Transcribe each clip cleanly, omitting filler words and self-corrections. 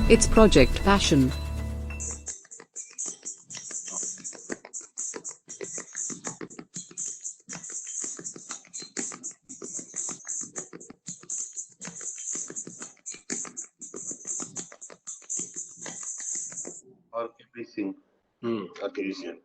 It's Project Passion. RKP Singh. RKP Singh.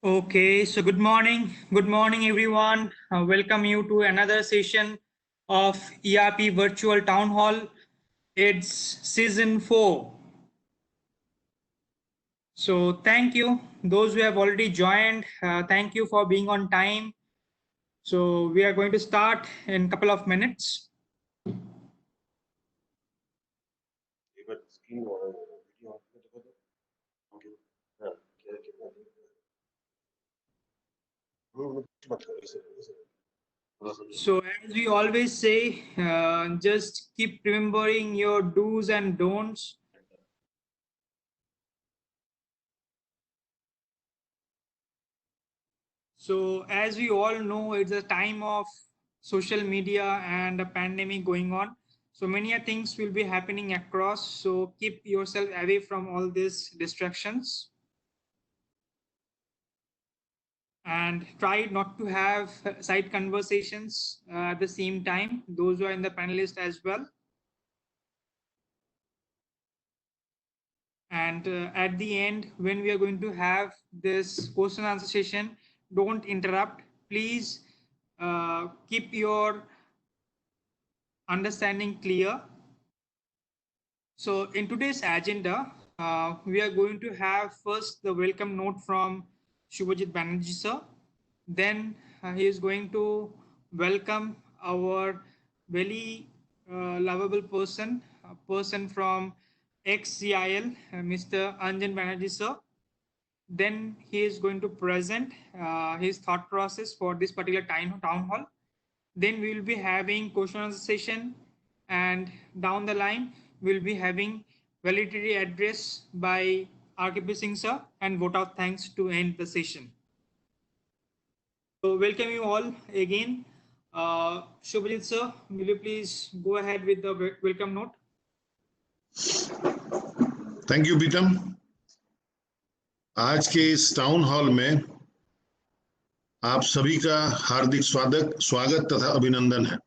Okay, so good morning everyone. Welcome you to another session of ERP Virtual Town Hall. It's season 4. So thank you, those who have already joined. Thank you for being on time. So we are going to start in a couple of minutes. So as we always say, just keep remembering your do's and don'ts. So as we all know, it's a time of social media and a pandemic going on. So many things will be happening across. So keep yourself away from all these distractions. And try not to have side conversations at the same time. Those who are in the panelist as well. And at the end, when we are going to have this question and answer session, don't interrupt. Please keep your understanding clear. So in today's agenda, we are going to have first the welcome note from Shubhajit Banerjee sir. Then he is going to welcome our very lovable person, a person from ex-CIL, Mr. Anjan Banerjee sir. Then he is going to present his thought process for this particular town hall. Then we will be having question answer session, and down the line we'll be having validity address by RKP Singh sir and vote of thanks to end the session. So welcome you all again. Shubhajit sir, will you please go ahead with the welcome note? Thank you Pritam. आज के इस town hall में आप सभी का हार्दिक स्वागत तथा अभिनंदन है।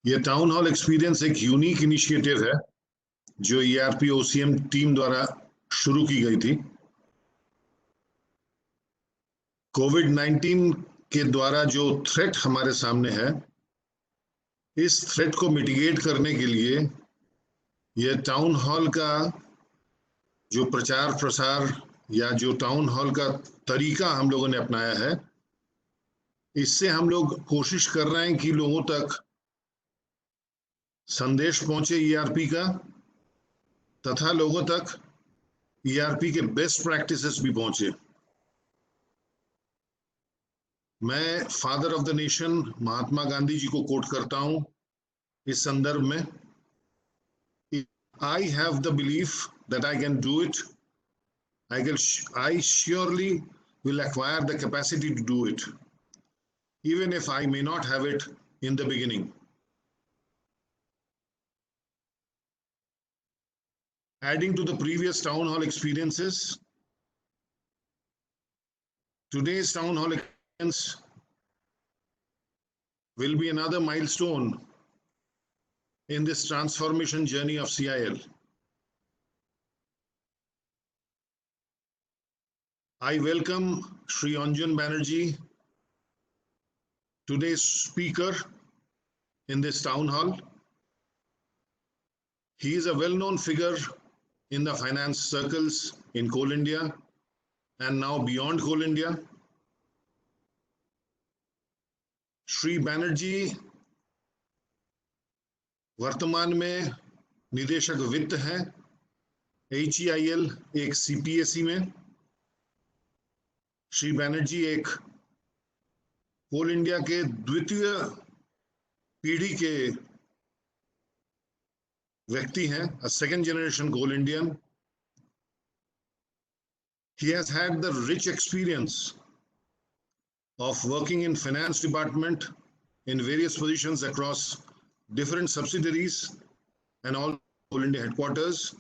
यह टाउन हॉल एक्सपीरियंस एक यूनिक इनिशिएटिव है जो ERP OCM टीम द्वारा शुरू की गई थी। कोविड-19 के द्वारा जो थ्रेट हमारे सामने है, इस थ्रेट को मिटिगेट करने के लिए यह टाउन हॉल का जो प्रचार प्रसार या जो टाउन हॉल का तरीका हम लोगों ने अपनाया है, इससे हम लोग कोशिश कर रहे हैं कि लोगों तक संदेश पहुंचे ERP का, तथा लोगों तक ERP के बेस्ट प्रैक्टिसेस भी पहुंचे। मैं father of the nation Mahatma Gandhi ji को कोट करता हूं इस संदर्भ में। I have the belief that I can do it. I surely will acquire the capacity to do it, even if I may not have it in the beginning. Adding to the previous town hall experiences, today's town hall experience will be another milestone in this transformation journey of CIL. I welcome Shri Anjan Banerjee, today's speaker in this town hall. He is a well-known figure in the finance circles in Coal India and now beyond Coal India. Shri Banerjee वर्तमान में निदेशक वित्त हैं HEIL एक CPSE में। श्री बैनर्जी एक कोल India के द्वितीय पीढ़ी के व्यक्ति हैं, a second generation coal Indian, He has had the rich experience of working in finance department in various positions across different subsidiaries and all Coal India headquarters.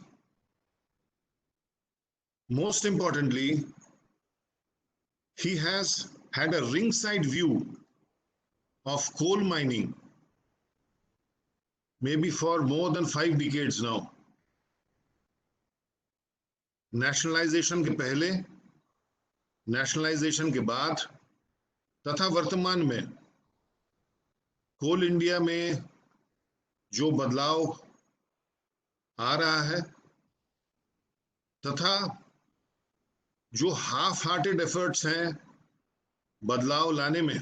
Most importantly, he has had a ringside view of coal mining, maybe for more than 5 decades now. Nationalisation के पहले, nationalisation के बाद तथा वर्तमान में कोल India में जो बदलाव आ रहा है तथा जो हाफ हार्टेड एफर्ट्स हैं बदलाव लाने में,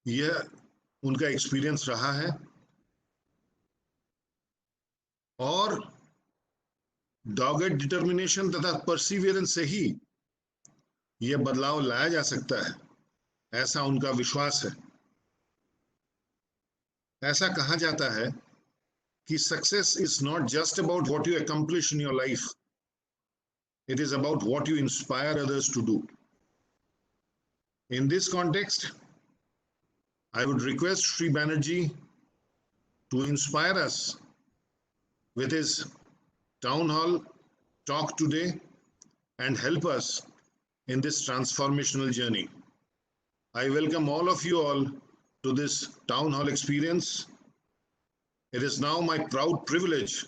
यह उनका एक्सपीरियंस रहा है और डॉगेड डिटर्मिनेशन तथा परसिवियरेंस से ही यह बदलाव लाया जा सकता है, ऐसा उनका विश्वास है। ऐसा कहा जाता है कि success is not just about what you accomplish in your life, it is about what you inspire others to do. In this context, I would request Sri Banerjee to inspire us with his town hall talk today and help us in this transformational journey. I welcome all of you all to this town hall experience. It is now my proud privilege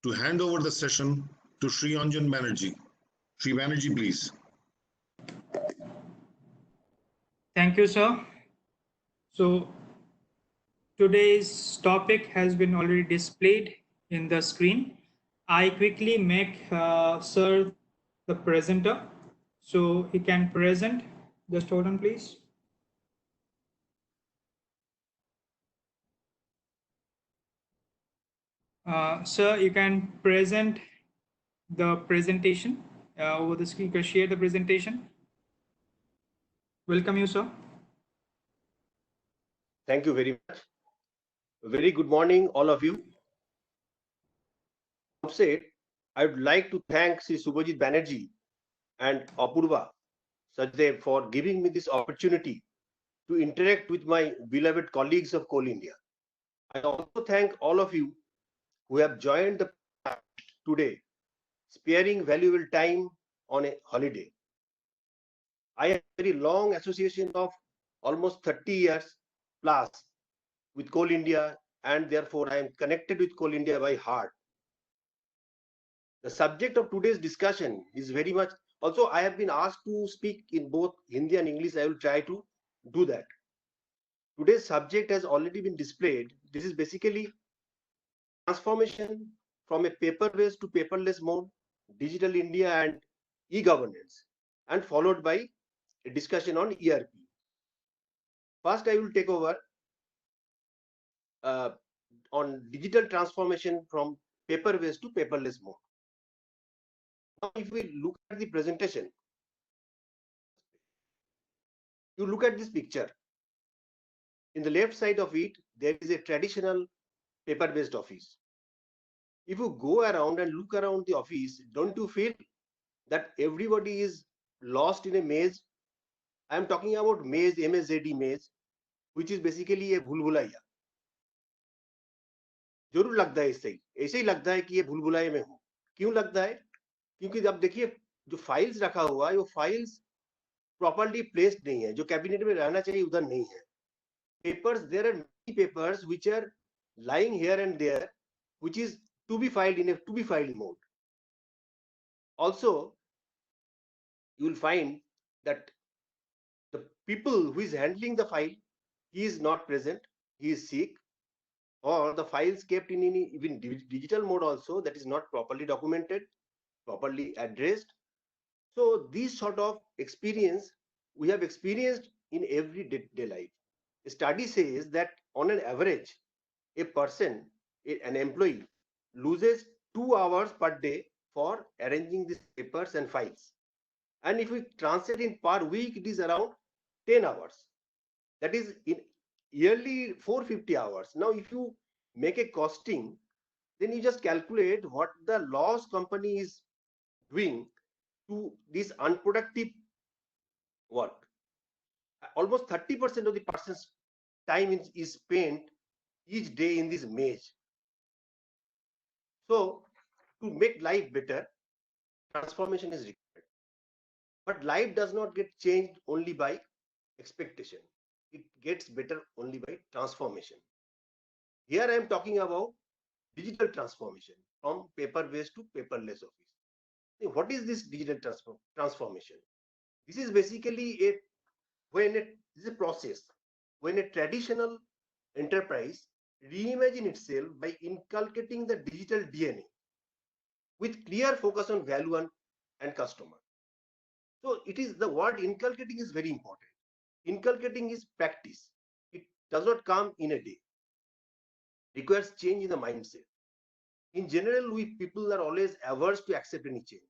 to hand over the session to Sri Anjan Banerjee. Sri Banerjee, please. Thank you, sir. So today's topic has been already displayed in the screen. I quickly make sir the presenter so he can present. Just hold on, please. Sir, you can present the presentation over the screen. You can share the presentation. Welcome you, sir. Thank you very much. Very good morning, all of you. Outset, I would like to thank Sri Subhajit Banerjee and Apurva Sachdev for giving me this opportunity to interact with my beloved colleagues of Coal India. I also thank all of you who have joined the today, sparing valuable time on a holiday. I have a very long association of almost 30 years plus with Coal India, and therefore I am connected with Coal India by heart. The subject of today's discussion is very much, also I have been asked to speak in both Hindi and English. I will try to do that. Today's subject has already been displayed. This is basically transformation from a paper-based to paperless mode, digital India and e-governance, and followed by a discussion on ERP. First, I will take over on digital transformation from paper-based to paperless mode. Now, if we look at the presentation, you look at this picture. In the left side of it, there is a traditional paper-based office. If you go around and look around the office, don't you feel that everybody is lost in a maze? I am talking about maze, M-A-Z-E maze, which is basically a भूलभुलैया. जरूर लगता है इससे ऐसे ही लगता है कि ये भूलभुलैया में हूँ. क्यों लगता है? क्योंकि जब देखिए जो फाइल्स रखा हुआ है वो फाइल्स प्रॉपर्ली प्लेस्ड नहीं है, जो कैबिनेट में रहना चाहिए उधर नहीं है. Papers, there are many papers which are lying here and there, which is to be filed in a to be filed mode. Also, you will find that the people who is handling the file, he is not present, he is sick, or the files kept in even digital mode also, that is not properly documented, properly addressed. So this sort of experience we have experienced in every day life. A study says that on an average, a person, an employee, loses 2 hours per day for arranging these papers and files. And if we translate in per week, it is around 10 hours. That is in yearly 450 hours. Now, if you make a costing, then you just calculate what the loss company is doing to this unproductive work. Almost 30% of the person's time is spent each day in this maze. So, to make life better, transformation is required. But life does not get changed only by expectation. It gets better only by transformation. Here I am talking about digital transformation from paper-based to paperless office. What is this digital transformation? This is basically this is a process when a traditional enterprise reimagine itself by inculcating the digital DNA with clear focus on value and customer. So it is the word inculcating is very important. Inculcating is practice. It does not come in a day. Requires change in the mindset. In general, we people are always averse to accept any change.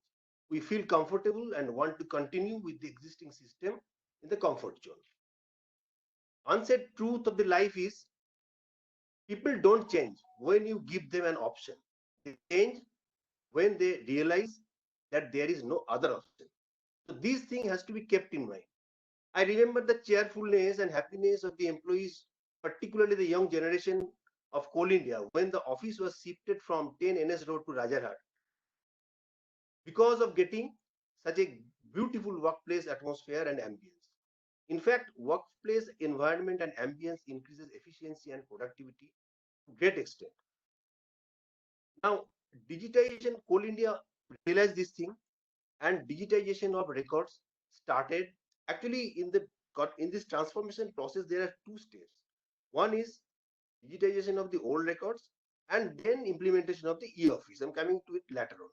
We feel comfortable and want to continue with the existing system in the comfort zone. Unsaid truth of the life is people don't change when you give them an option. They change when they realize that there is no other option. So this thing has to be kept in mind. I remember the cheerfulness and happiness of the employees, particularly the young generation of Coal India, when the office was shifted from 10 NS Road to Rajarhat because of getting such a beautiful workplace atmosphere and ambience. In fact, workplace environment and ambience increases efficiency and productivity to great extent. Now, digitization, Coal India realized this thing, and digitization of records started. Actually, in this transformation process, there are two steps. One is digitization of the old records, and then implementation of the e-office. I'm coming to it later on.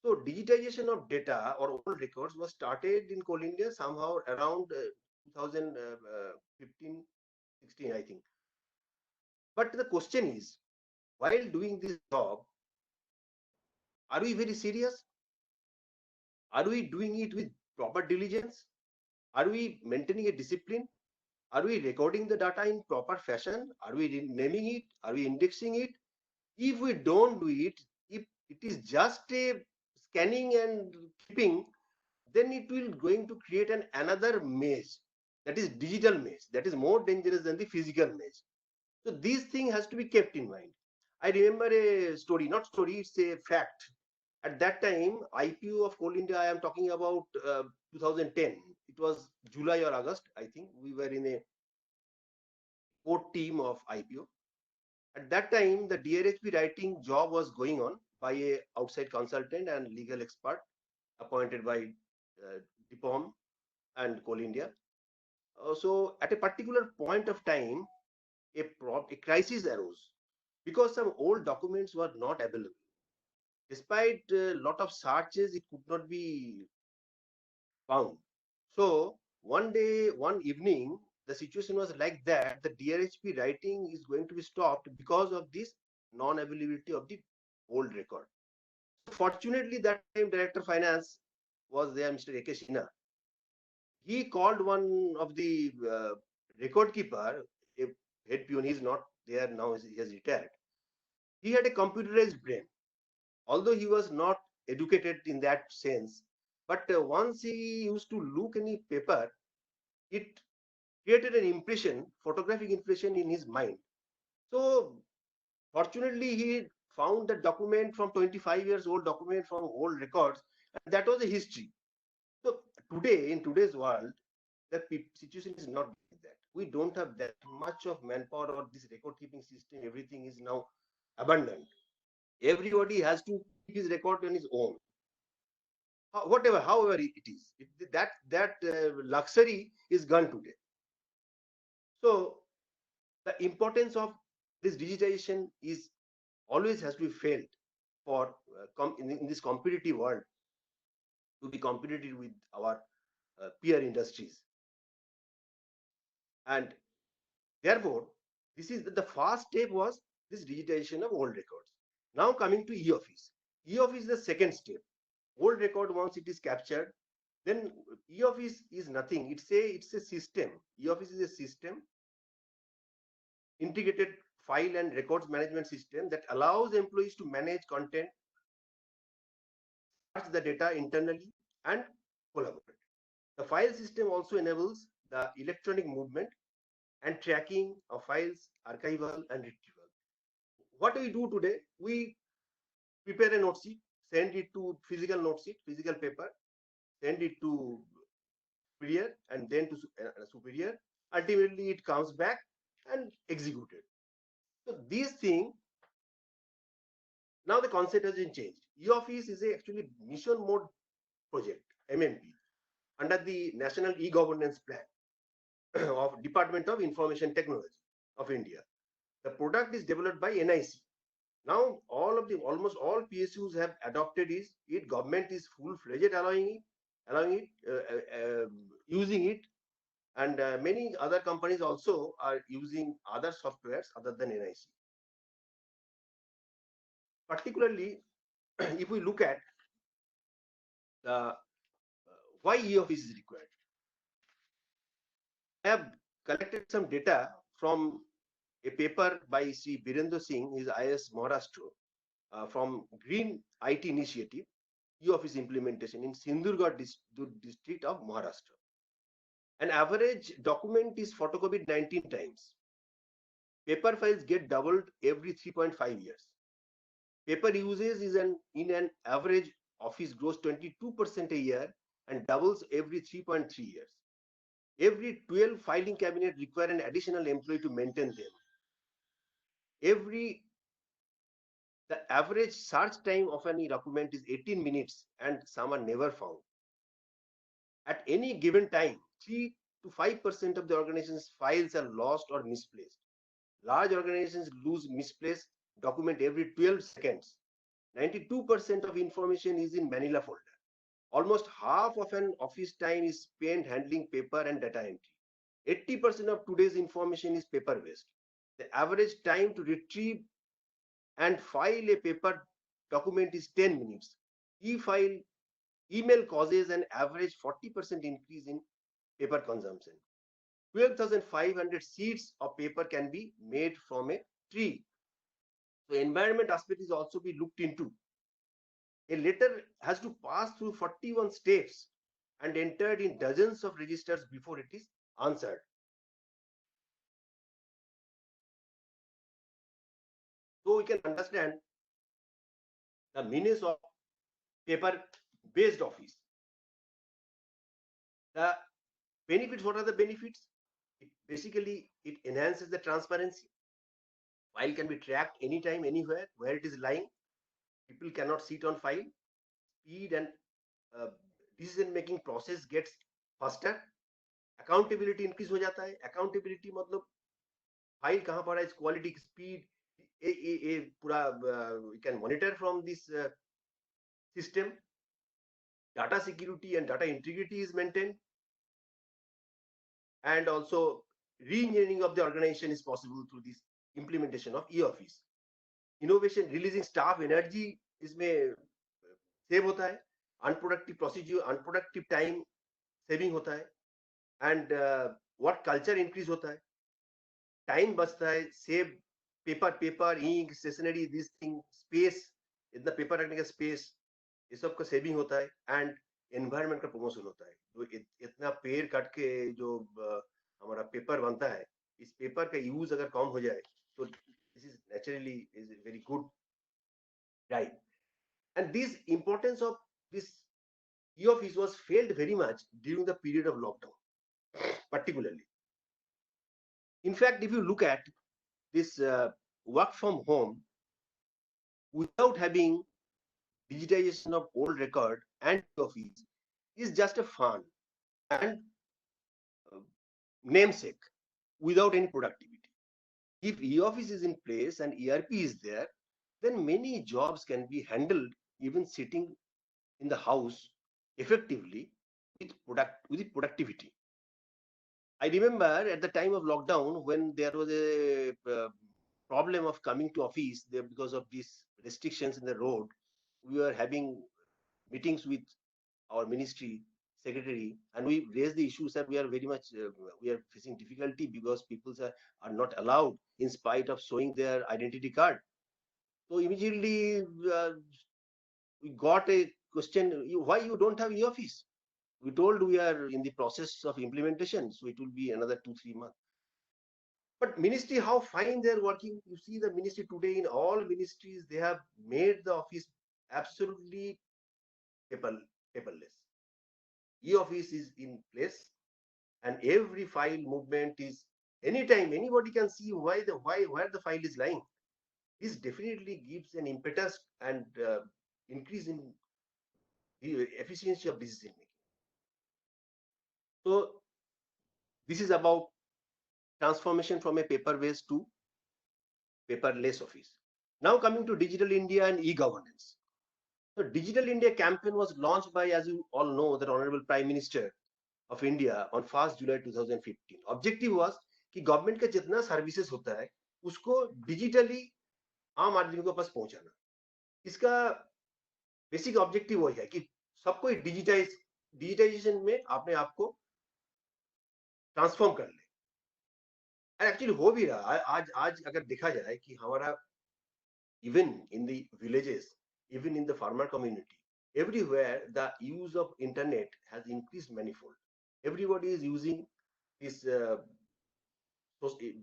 So digitization of data or old records was started in Coal India somehow around 2015, 16, I think. But the question is, while doing this job, are we very serious? Are we doing it with proper diligence? Are we maintaining a discipline? Are we recording the data in proper fashion? Are we naming it? Are we indexing it? If we don't do it, if it is just a scanning and keeping, then it will going to create another maze, that is digital maze, that is more dangerous than the physical maze. So this thing has to be kept in mind. I remember a story, not story, it's a fact. At that time, IPO of Coal India, I am talking about 2010. It was July or August, I think. We were in a core team of IPO. At that time, the DRHP writing job was going on by a outside consultant and legal expert appointed by DIPOM and Coal India. So at a particular point of time, a crisis arose because some old documents were not available. Despite a lot of searches, it could not be found. So one day, one evening, the situation was like that. The DRHP writing is going to be stopped because of this non-availability of the old record. Fortunately, that time Director Finance was there, Mr. A.K. Sinha. He called one of the record keeper, a head peon. He's not there now; he has retired. He had a computerized brain, although he was not educated in that sense. But once he used to look any paper, it created an impression, photographic impression in his mind. So fortunately, he found the document from 25 years old document from old records, and that was a history. So today, in today's world, the situation is not like that. We don't have that much of manpower or this record keeping system. Everything is now abundant. Everybody has to keep his record on his own. Whatever, however it is, that luxury is gone today. So the importance of this digitization is always has to be felt for in this competitive world to be competitive with our peer industries. And therefore, this is the first step was this digitization of old records. Now coming to e-office. E-office is the second step. Old record, once it is captured, then e-office is nothing. It's a system. E-office is a system, integrated file and records management system that allows employees to manage content, search the data internally and collaborate. The file system also enables the electronic movement and tracking of files, archival and retrieval. What we do today, we prepare a note sheet, send it to physical note sheet, physical paper, send it to superior and then to superior. Ultimately, it comes back and executed. So this thing, now the concept has been changed. E-Office is actually mission mode project, MMP, under the National E-Governance Plan of Department of Information Technology of India. The product is developed by NIC. Now, almost all PSUs have adopted it. Government is full-fledged using it, and many other companies also are using other softwares other than NIC. Particularly, if we look at the why E-Office is required, I have collected some data from a paper by Sri Birendra Singh, his IS Maharashtra, from Green IT Initiative, E-Office implementation in Sindhurgarh district of Maharashtra. An average document is photocopied 19 times. Paper files get doubled every 3.5 years. Paper usage is in an average office grows 22% a year and doubles every 3.3 years. Every 12 filing cabinet require an additional employee to maintain them. The average search time of any document is 18 minutes and some are never found. At any given time, 3 to 5% of the organization's files are lost or misplaced. Large organizations lose misplaced document every 12 seconds. 92% of information is in Manila folder. Almost half of an office time is spent handling paper and data entry. 80% of today's information is paper-based. The average time to retrieve and file a paper document is 10 minutes. Email causes an average 40% increase in paper consumption. 12,500 seeds of paper can be made from a tree. So environment aspect is also be looked into. A letter has to pass through 41 steps and entered in dozens of registers before it is answered. So we can understand the menace of paper-based office. The benefits, what are the benefits? It enhances the transparency. File can be tracked anytime, anywhere, where it is lying. People cannot sit on file. Speed and decision-making process gets faster. Accountability increase हो जाता है. Accountability मतलब file कहाँ पड़ा है, its quality, speed, पूरा we can monitor from this system. Data security and data integrity is maintained, and also re-engineering of the organization is possible through this implementation of e-office. Innovation, releasing staff energy इसमें save होता है, unproductive procedure, unproductive time saving होता है, and what culture increase होता है, time बचता है, save paper, ink, stationery, this thing, space, इतना paper रखने का space, ये सब का saving होता है, and environment का promotion होता है. तो इतना पेड़ काट के जो हमारा पेपर बनता है, इस पेपर का यूज अगर कम हो जाए तो this is naturally is very good, right? And this importance of this e-office was felt very much during the period of lockdown, particularly. In fact, if you look at this work from home without having digitization of old record and office is just a fun and namesake without any productivity. If e-office is in place and ERP is there, then many jobs can be handled even sitting in the house effectively with productivity. I remember at the time of lockdown when there was a problem of coming to office there because of these restrictions in the road, we were having meetings with our ministry secretary and we raised the issues that we are very much we are facing difficulty because people are not allowed in spite of showing their identity card. So immediately we got a question, why you don't have e-office? We told we are in the process of implementation, so it will be another 2-3 months. But ministry, how fine they're working. You see the ministry today, in all ministries, they have made the office absolutely paperless. E-office is in place, and every file movement is anytime anybody can see where the file is lying. This definitely gives an impetus and increase in the efficiency of decision making. So this is about transformation from a paper-based to paperless office. Now coming to Digital India and e-governance. So Digital India campaign was launched by, as you all know, the Honorable Prime Minister of India on 1st July 2015. Objective was कि government का जितना services होता है उसको digitally आम आदमी के पास पहुंचाना. इसका बेसिक ऑब्जेक्टिव वही है कि सबको डिजिटाइजेशन में अपने आप को ट्रांसफॉर्म कर ले. एक्चुअली हो भी रहा है. आज अगर देखा जाए कि हमारा even in the villages, even in the farmer community, everywhere the use of internet has increased manifold. Everybody is using this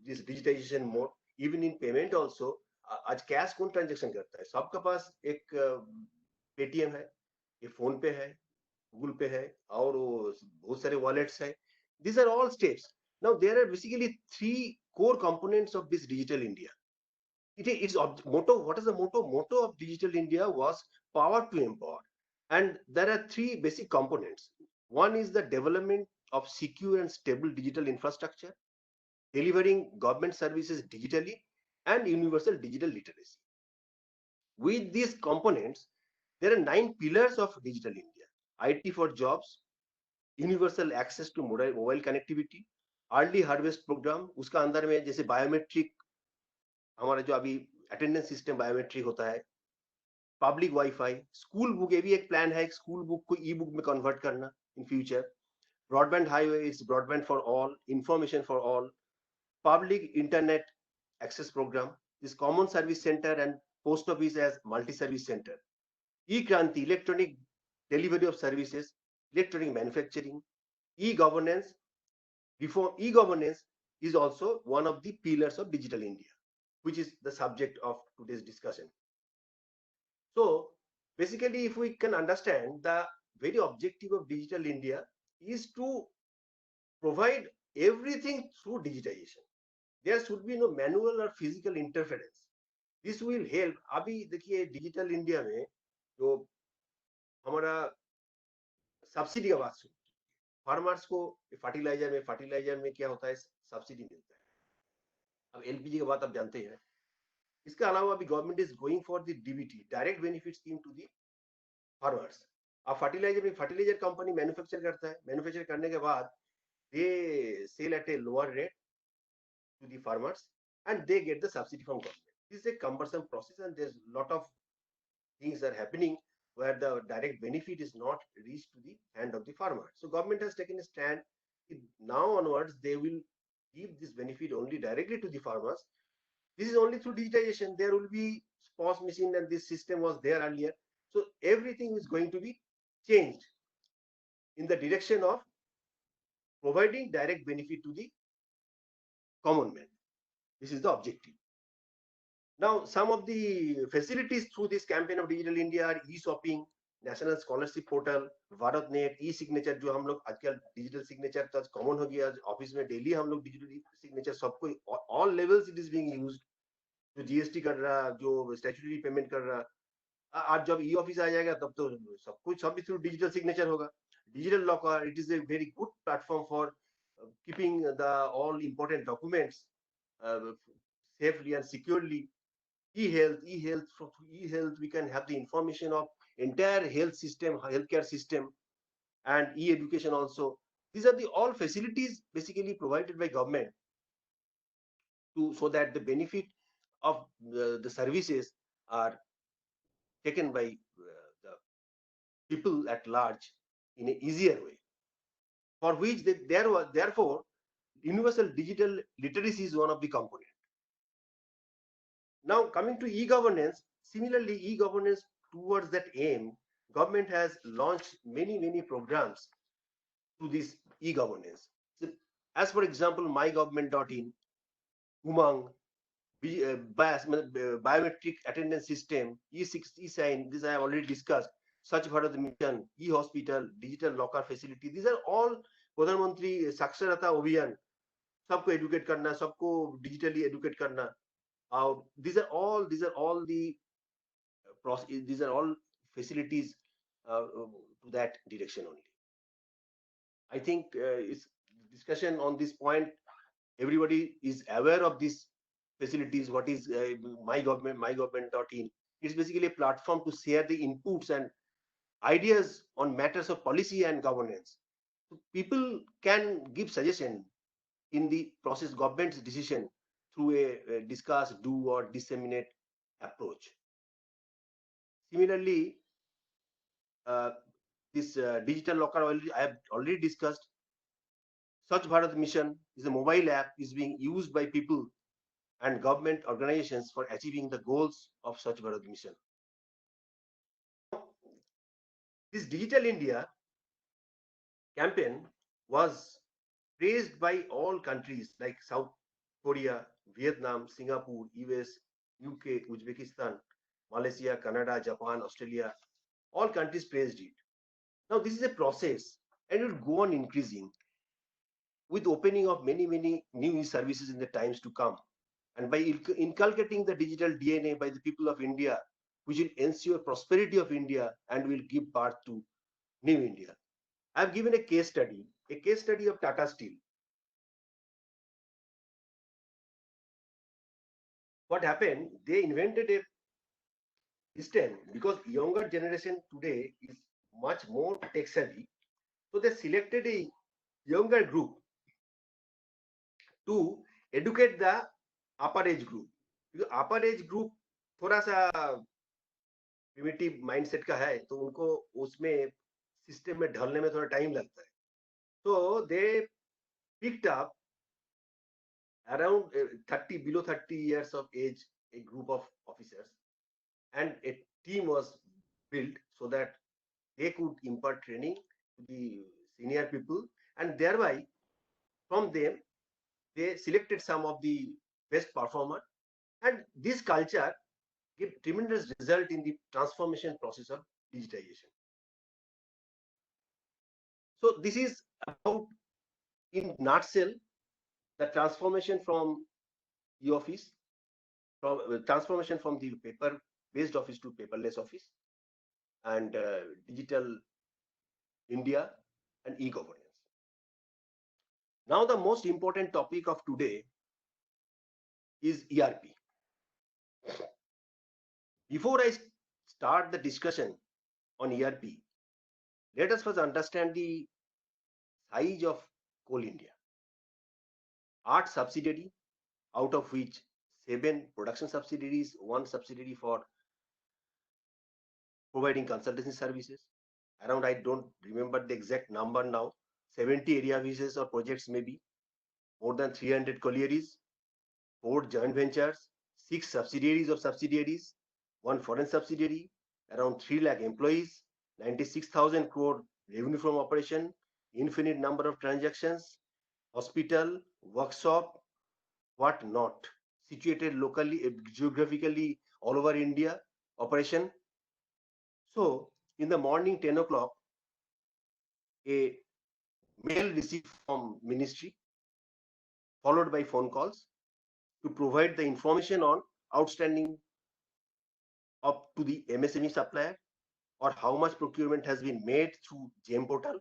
this digitization mode. Even in payment also, आज कैश कौन ट्रांजेक्शन करता है? सबके पास एक पेटीएम है, ये phone पे है, गूगल पे है, और बहुत सारे वॉलेट्स है. These are all steps. Now there are basically 3 core components of this Digital India. Its motto, what is the motto? Motto of Digital India was power to empower. And there are 3 basic components. One is the development of secure and stable digital infrastructure, delivering government services digitally, and universal digital literacy. With these components, there are 9 pillars of Digital India. IT for jobs, universal access to mobile connectivity, early harvest program, उसका अंदर में जैसे biometric, हमारा जो अभी attendance system biometric होता है, public wifi, school book, ये भी एक प्लान है स्कूल बुक को ई बुक में कन्वर्ट करना in future. Broadband highway is broadband for all, information for all, public internet access programme, this common service centre and post office as multi service centre, e Kranti, electronic delivery of services, electronic manufacturing, e governance reform. E-governance is also one of the pillars of Digital India, which is the subject of today's discussion. So basically, if we can understand, the very objective of Digital India is to provide everything through digitization. There should be no manual or physical interference. This will help. अभी देखिए digital India में जो हमारा subsidy का बात सुन, farmers को fertiliser में क्या होता है, सब्सिडी मिलता है. अब एलपीजी की बात आप जानते हैं. इसके अलावा अभी government is going for the DBT, direct benefit scheme to the farmers. अब फर्टिलाइजर कंपनी मैन्युफैक्चर करता है, मैन्युफैक्चर करने के बाद they sell at a lower rate to the farmers and they get the subsidy from government. This is a cumbersome process and there's a lot of things are happening where the direct benefit is not reached to the hand of the farmer. So government has taken a stand. Now onwards, they will give this benefit only directly to the farmers. This is only through digitization. There will be POS machine and this system was there earlier. So everything is going to be changed in the direction of providing direct benefit to the common man. This is the objective. Now, some of the facilities through this campaign of Digital India are e-shopping, national scholarship portal, Bharat net, E signature, जो हम लोग आजकल digital signature तो common हो गया. Office में daily हम लोग डिजिटल सिग्नेचर सबको all levels it is being used. जो जीएसटी कर रहा, जो स्टैट्यूटरी पेमेंट कर रहा, आज जब ई ऑफिस आ जाएगा तब तो सब कुछ सब थ्रू डिजिटल सिग्नेचर होगा. Digital locker, it is a very good platform for keeping the all important documents safely and securely. E-health, we can have the information of entire health system, healthcare system, and e-education also. These are the all facilities basically provided by government so that the benefit of the services are taken by the people at large in an easier way, for which therefore universal digital literacy is one of the components. Now coming to e-governance, similarly e-governance towards that aim, government has launched many programs to this e-governance. So, as for example, mygovernment.in, Umang, biometric attendance system, E6, e-sign, this I have already discussed, Swachh Bharat Mission, e-hospital, digital locker facility, these are all प्रधानमंत्री साक्षरता अभियान, सबको educate करना, सबको digitally educate करना, और these are all facilities to that direction only. I think it's discussion on this point. Everybody is aware of these facilities. What is mygovernment.in? It's basically a platform to share the inputs and ideas on matters of policy and governance. So people can give suggestion in the process government's decision through a discuss, do, or disseminate approach. Similarly, this digital locker I have already discussed. Swachh Bharat Mission is a mobile app is being used by people and government organizations for achieving the goals of Swachh Bharat Mission. This Digital India campaign was praised by all countries like South Korea, Vietnam, Singapore, US, UK, Uzbekistan, Malaysia, Canada, Japan, Australia. All countries praised it. Now this is a process and it will go on increasing with opening of many new services in the times to come. And by inculcating the digital DNA by the people of India, which will ensure prosperity of India and will give birth to new India. I have given a case study of Tata Steel. What happened? They invented a system because younger generation today is much more tech savvy. So they selected a younger group to educate the upper age group. Because upper age group थोड़ा सा primitive mindset का है, तो उनको उसमें system में ढलने में थोड़ा टाइम लगता है. So they picked up around 30 below 30 years of age, a group of officers, and a team was built so that they could impart training to the senior people, and thereby from them they selected some of the best performers, and this culture gave tremendous result in the transformation process of digitization. So this is about, in nutshell, the transformation from e-office, from transformation from the paper-based office to paperless office, and digital India and e-governance. Now the most important topic of today is ERP. Before I start the discussion on ERP, let us first understand the size of Coal India. 8 subsidiary, out of which 7 production subsidiaries, 1 subsidiary for providing consultancy services. Around, I don't remember the exact number now, 70 area offices or projects maybe, more than 300 collieries, 4 joint ventures, 6 subsidiaries of subsidiaries, 1 foreign subsidiary, around 3 lakh employees, 96,000 crore revenue from operation, infinite number of transactions, hospital, workshop, what not, situated locally, geographically all over India, operation. So in the morning 10 o'clock, a mail received from ministry, followed by phone calls to provide the information on outstanding up to the MSME supplier, or how much procurement has been made through GEM portal,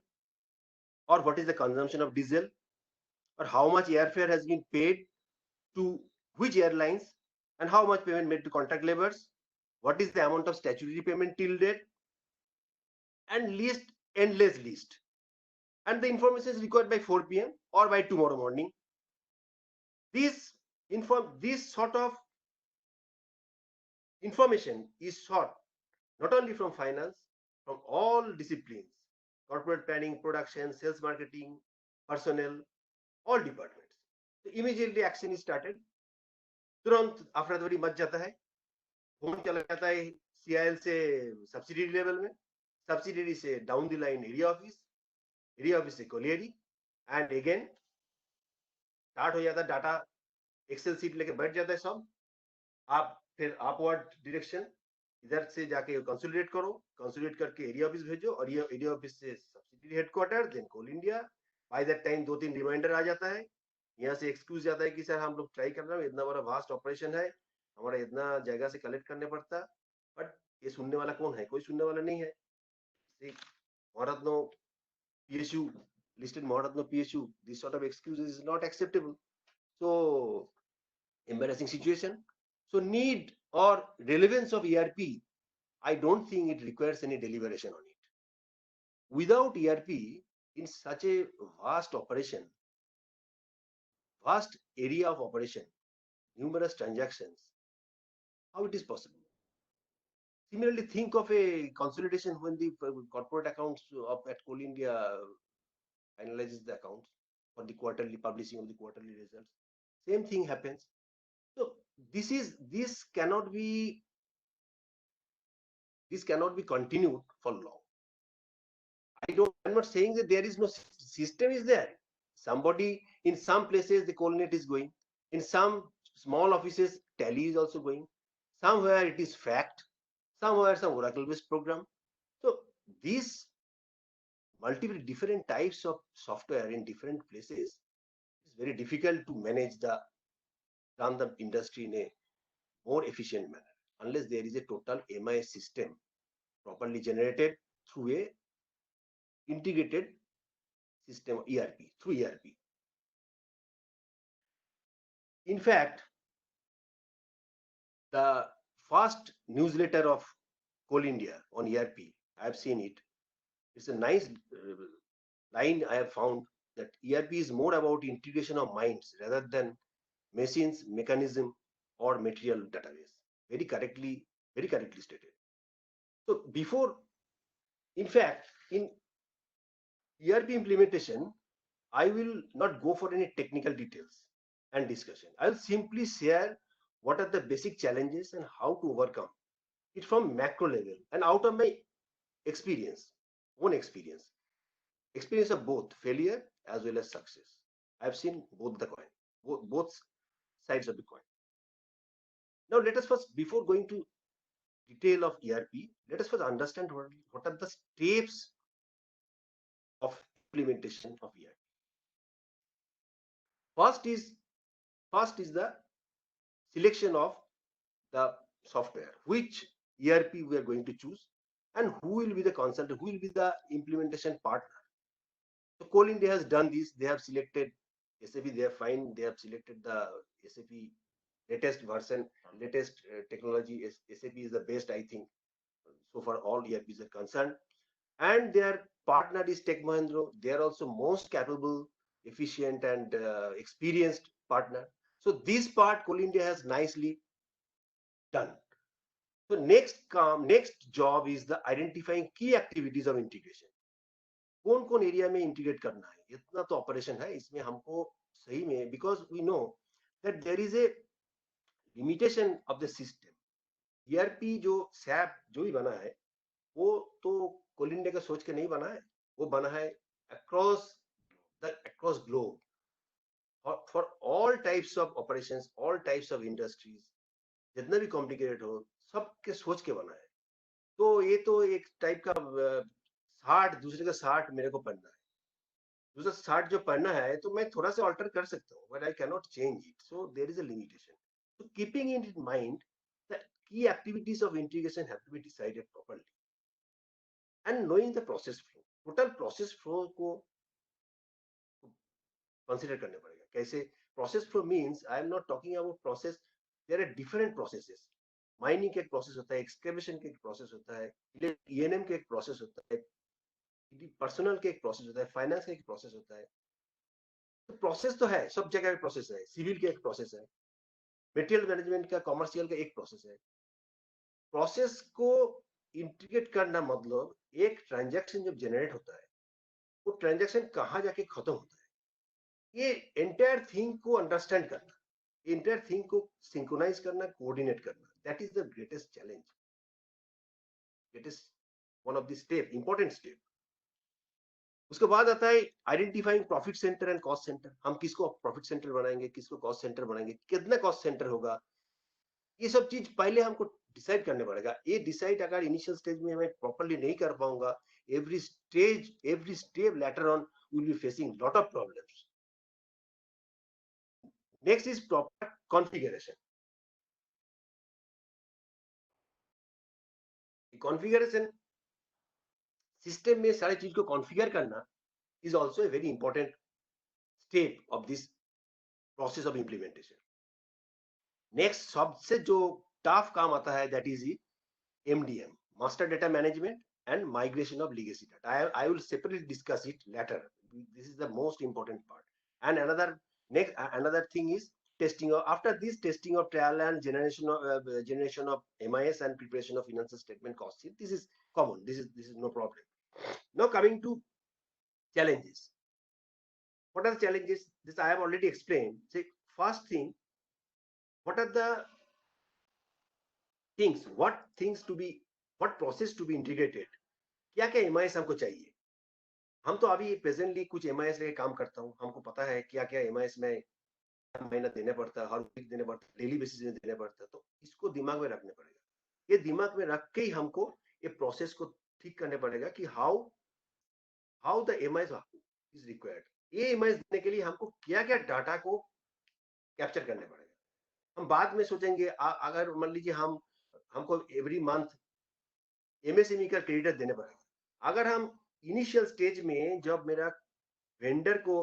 or what is the consumption of diesel, or how much airfare has been paid to which airlines, and how much payment made to contract laborers, what is the amount of statutory payment till date, and list, endless list. And the information is required by 4 p.m. or by tomorrow morning. This sort of information is sought not only from finance, from all disciplines, corporate planning, production, sales, marketing, personnel, all departments. So immediately action is started. तुरंत अफरा तफरी much जाता है, phone चला जाता है CIL से subsidiary level में, सब्सिडरी से down the line area office से कोलियरी, एंड अगेन स्टार्ट हो जाता है डाटा, एक्सेल सीट लेके बैठ जाता है सब। आप फिर अपवर्ड डायरेक्शन इधर से जाके कंसोलिडेट करो, कंसोलिडेट करके एरिया ऑफिस भेजो, और ये एरिया ऑफिस से subsidiary headquarter, then Coal India. By that time 2-3 reminder आ जाता है, यहाँ से एक्सक्यूज जाता है कि सर हम लोग ट्राई कर रहे हैं, इतना बड़ा वास्ट ऑपरेशन है, हमारा इतना जगह से कलेक्ट करने पड़ता, बट ये सुनने वाला कौन है? कोई सुनने वाला नहीं है। Maharatno PSU, listed Maharatno PSU, this sort of excuses is not acceptable. So embarrassing situation. So need or relevance of ERP, I don't think it requires any deliberation on it. Without ERP, in such a vast operation, vast area of operation, numerous transactions, how it is possible? Similarly, think of a consolidation when the corporate accounts at Coal India analyzes the accounts for the quarterly publishing of the quarterly results. Same thing happens. So this cannot be continued for long. I'm not saying that there is no system is there. Somebody in some places the Colnet is going, in some small offices Tally is also going, somewhere it is fact, somewhere some Oracle based program. So these multiple different types of software in different places is very difficult to manage run the industry in a more efficient manner unless there is a total MIS system properly generated through a integrated system through ERP. In fact, the first newsletter of Coal India on ERP, I have seen it. It's a nice line I have found, that ERP is more about integration of minds rather than machines, mechanism, or material database. Very correctly stated. So before, in fact, in ERP implementation, I will not go for any technical details and discussion. I will simply share what are the basic challenges and how to overcome it from macro level and out of my own experience of both failure as well as success. I've seen both the coin, both sides of the coin. Now let us first, before going to detail of ERP, let us first understand what are the steps of implementation of ERP. First is the selection of the software, which ERP we are going to choose, and who will be the consultant, who will be the implementation partner. So Coal India has done this. They have selected SAP. They have selected the SAP latest version, latest technology. SAP is the best, I think, so far all ERPs are concerned. And their partner is Tech Mahindra. They are also most capable, efficient, and experienced partner. So this part Coal India has nicely done. So next job is the identifying key activities of integration. कौन area में integrate करना है, इतना तो operation है इसमें हमको सही में, because we know that there is a limitation of the system. ERP जो सैप जो भी बना है वो तो कोल इंडिया का सोच के नहीं बना है, वो बना है across globe for all types of operations, all types of industries, जितना भी कॉम्प्लिकेटेड हो सबके सोच के बना है। तो ये तो एक टाइप का 60 दूसरे का 60 मेरे को पढ़ना है, दूसरा 60 जो पढ़ना है तो मैं थोड़ा सा ऑल्टर कर सकता हूँ, but I can not change it, so there is a limitation. So keeping in mind that key activities of integration have to be decided properly and knowing the process flow, total process flow को consider करने पड़ेगा। कैसे process flow means I am not talking about process, there are different processes। Mining का एक process होता है, excavation का एक प्रोसेस होता है, ईएनएम का एक प्रोसेस होता है, पर्सनल का एक प्रोसेस होता है, फाइनेंस का एक प्रोसेस होता है। तो प्रोसेस तो है, सब जगह प्रोसेस है, सिविल का एक प्रोसेस है, मटेरियल मैनेजमेंट का, कमर्शियल का एक प्रोसेस है। प्रोसेस को इंटीग्रेट करना मतलब एक ट्रांजैक्शन जब जनरेट होता है वो ट्रांजैक्शन कहाँ जाके खत्म होता है, ये एंटायर थिंग को अंडरस्टैंड करना, एंटायर थिंग को सिंक्रोनाइज करना, कोऑर्डिनेट करना, that is the greatest challenge. It is one of the step, important step. उसके बाद आता है identifying profit centre and cost centre. हम किसको प्रॉफिट सेंटर बनाएंगे, किसको कॉस्ट सेंटर बनाएंगे, कितना कॉस्ट सेंटर होगा, ये सब चीज पहले हमको डिसाइड करने पड़ेगा. ये डिसाइड अगर इनिशियल स्टेज में मैं प्रॉपर्ली नहीं कर पाऊंगा, every step later on will be facing lot of problems. Next is proper configuration. Configuration system में सारी चीज को कॉन्फ़िगर करना is also a very important step of this process of implementation. Next सबसे जो टफ काम आता है that is MDM, master data management and migration of legacy data. I will separately discuss it later. This is the most important part. And another thing is testing of, after this testing of trial and generation of MIS and preparation of financial statement cost sheet. This is common. This is no problem. Now coming to challenges. What are the challenges? This I have already explained. Say first thing, what are the things, what process to be integrated, क्या क्या MIS हमको चाहिए. हम तो अभी presently कुछ MIS लेके काम करता हूँ, हमको पता है क्या क्या MIS में हर महीना देने पड़ता है, हर वीक देने पड़ता है, डेली बेसिस में देने पड़ता है. तो इसको दिमाग में रखने पड़ेगा. ये दिमाग में रख के ही हमको ये प्रोसेस को ठीक करने पड़ेगा कि how the MIS is required. ये MIS देने के लिए हमको क्या क्या डाटा को कैप्चर करने पड़ेगा. हम बाद में सोचेंगे अगर मान लीजिए हमको एवरी मंथ MSME का क्रेडिट देने पड़ेगा. अगर हम इनिशियल स्टेज में जब मेरा वेंडर को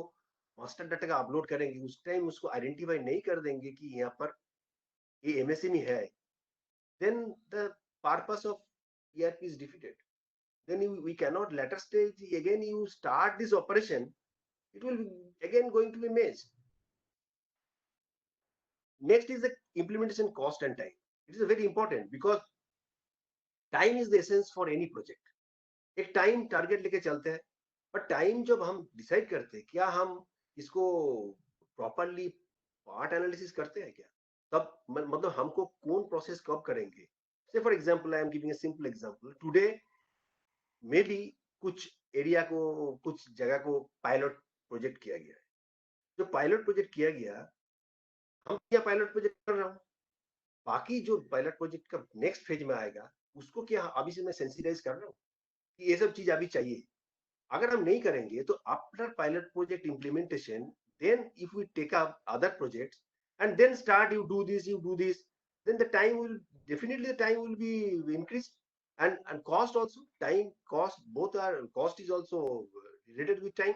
मास्टर डाटा का अपलोड करेंगे उस टाइम उसको आइडेंटिफाई नहीं कर देंगे कि यहाँ पर ये MSME है, then the purpose of ERP is defeated. Then we cannot later stage again you start this operation, it will again going to be messed. Next is the implementation cost and time. It is very important because time is the essence for any project. एक time target लेके चलते हैं, but time जब हम decide करते हैं क्या हम इसको प्रॉपरली पार्ट एनालिसिस करते हैं क्या, तब मतलब हमको कौन प्रोसेस कब करेंगे. से for example I am giving a simple example. Today may be कुछ एरिया को कुछ जगह को पायलट प्रोजेक्ट किया गया है. जो पायलट प्रोजेक्ट किया गया, हम क्या पायलट प्रोजेक्ट कर रहा हूँ, बाकी जो पायलट प्रोजेक्ट का नेक्स्ट फेज में आएगा उसको क्या अभी से मैं सेंसिटाइज कर रहा हूँ कि ये सब चीज अभी चाहिए. अगर हम नहीं करेंगे तो after pilot project implementation, then if we take up other projects and then start you do this, then the time will definitely be increased, and cost also, time cost both are, cost is also related with time.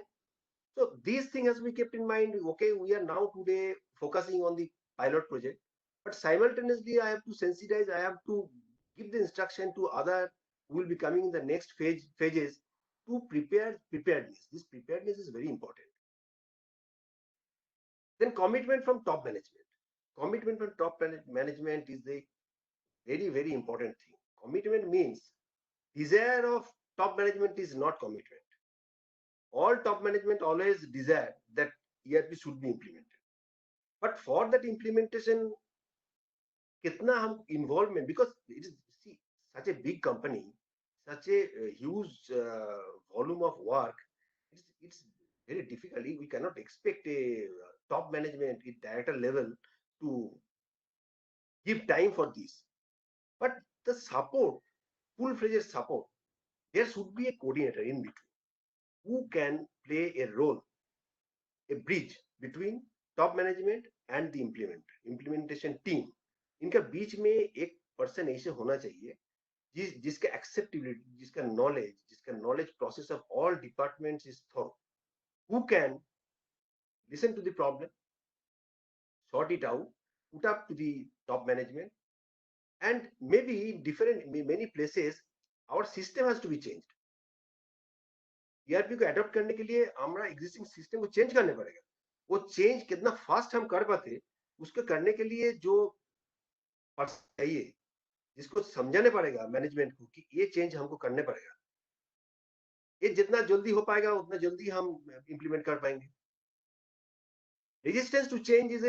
So these things has to be kept in mind. Okay, we are now today focusing on the pilot project, but simultaneously I have to sensitize, I have to give the instruction to other who will be coming in the next phases to preparedness. This preparedness is very important. Then commitment from top management. Commitment from top management is the very important thing. Commitment means desire of top management is not commitment. All top management always desire that ERP should be implemented, but for that implementation kitna hum involvement, because it is, see, such a big company, such a huge volume of work, it's very difficult. We cannot expect a top management at director level to give time for this. But the support, full-fledged support, there should be a coordinator in between who can play a role, a bridge between top management and the implementation team. इनका बीच में एक person ऐसे होना चाहिए जिसका acceptability, जिसका knowledge process of all departments is thorough, who can listen to the problem, sort it out, put up to the top management, and maybe in many places our system has to be changed. ERP को adopt करने के लिए हमारा existing system को change करने पड़ेगा. वो change कितना फास्ट हम कर पाते उसको करने के लिए जो चाहिए, जिसको समझाने पड़ेगा मैनेजमेंट को कि ये चेंज हमको करने पड़ेगा, ये जितना जल्दी हो पाएगा उतना जल्दी हम इंप्लीमेंट कर पाएंगे. Resistance to change is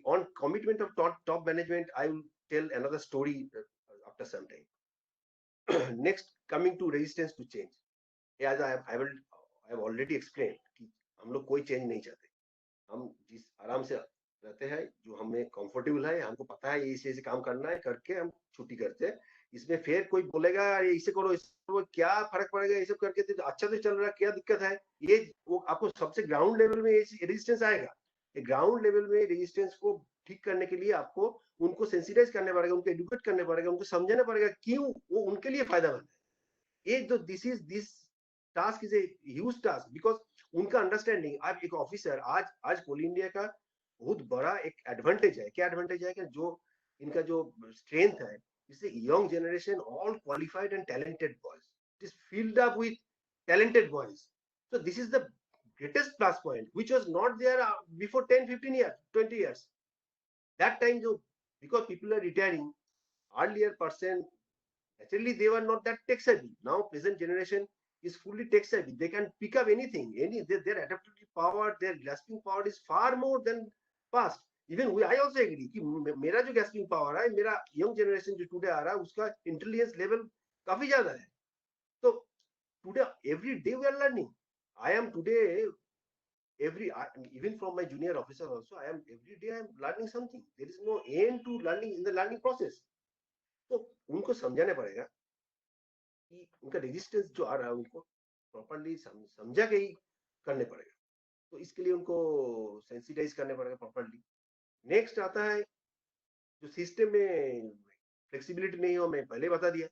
on commitment of top management. I will tell another story after some time. Next, coming to resistance to change. As I have already explained कि हम लोग कोई चेंज नहीं चाहते. हम जिस आराम से रहते हैं, जो हमें कंफर्टेबल है, हमको पता है ये ऐसे काम करना है, करके हम छुट्टी करते हैं. इसमें फिर कोई बोलेगा ये इसे करो, क्या फर्क पड़ेगा, ये सब करके तो अच्छा तो चल रहा है, क्या दिक्कत है. ये वो आपको सबसे ग्राउंड लेवल में रेजिस्टेंस आएगा. ग्राउंड लेवल में रेजिस्टेंस को ठीक करने के लिए आपको उनको सेंसिटाइज करने पड़ेगा, उनको एडुकेट करने पड़ेगा, उनको समझाना पड़ेगा क्यों वो उनके लिए फायदेमंद है. ये जो this task is a huge task, because उनका अंडरस्टैंडिंग. आप एक ऑफिसर, आज कोल इंडिया का बहुत बड़ा एक एडवांटेज है. क्या एडवांटेज है कि जो इनका जो स्ट्रेंथ है, इससे young generation all qualified and talented boys, it is filled up with talented boys. So this is the greatest plus point which was not there before 10-15 years, 20 years. That time because people are retiring, earlier person naturally they were not that tech savvy. Now present generation is fully tech savvy. They can pick up anything, their adaptive power, their grasping power is far more than past. Even I also agree कि मेरा जो grasping power है, मेरा young generation जो today आ रहा है, उसका intelligence level काफी ज्यादा है. So today every day we are learning. I am today even from my junior officer also, I am every day I am learning something. There is no end to learning in the learning process. तो उनको समझाना पड़ेगा कि उनका resistance जो आ रहा है उनको प्रॉपर्ली समझा के ही करने पड़ेगा. तो इसके लिए उनको सेंसिटाइज करने पड़ेगा प्रॉपर्ली. नेक्स्ट आता है जो सिस्टम में फ्लेक्सिबिलिटी नहीं हो, मैं पहले बता दिया.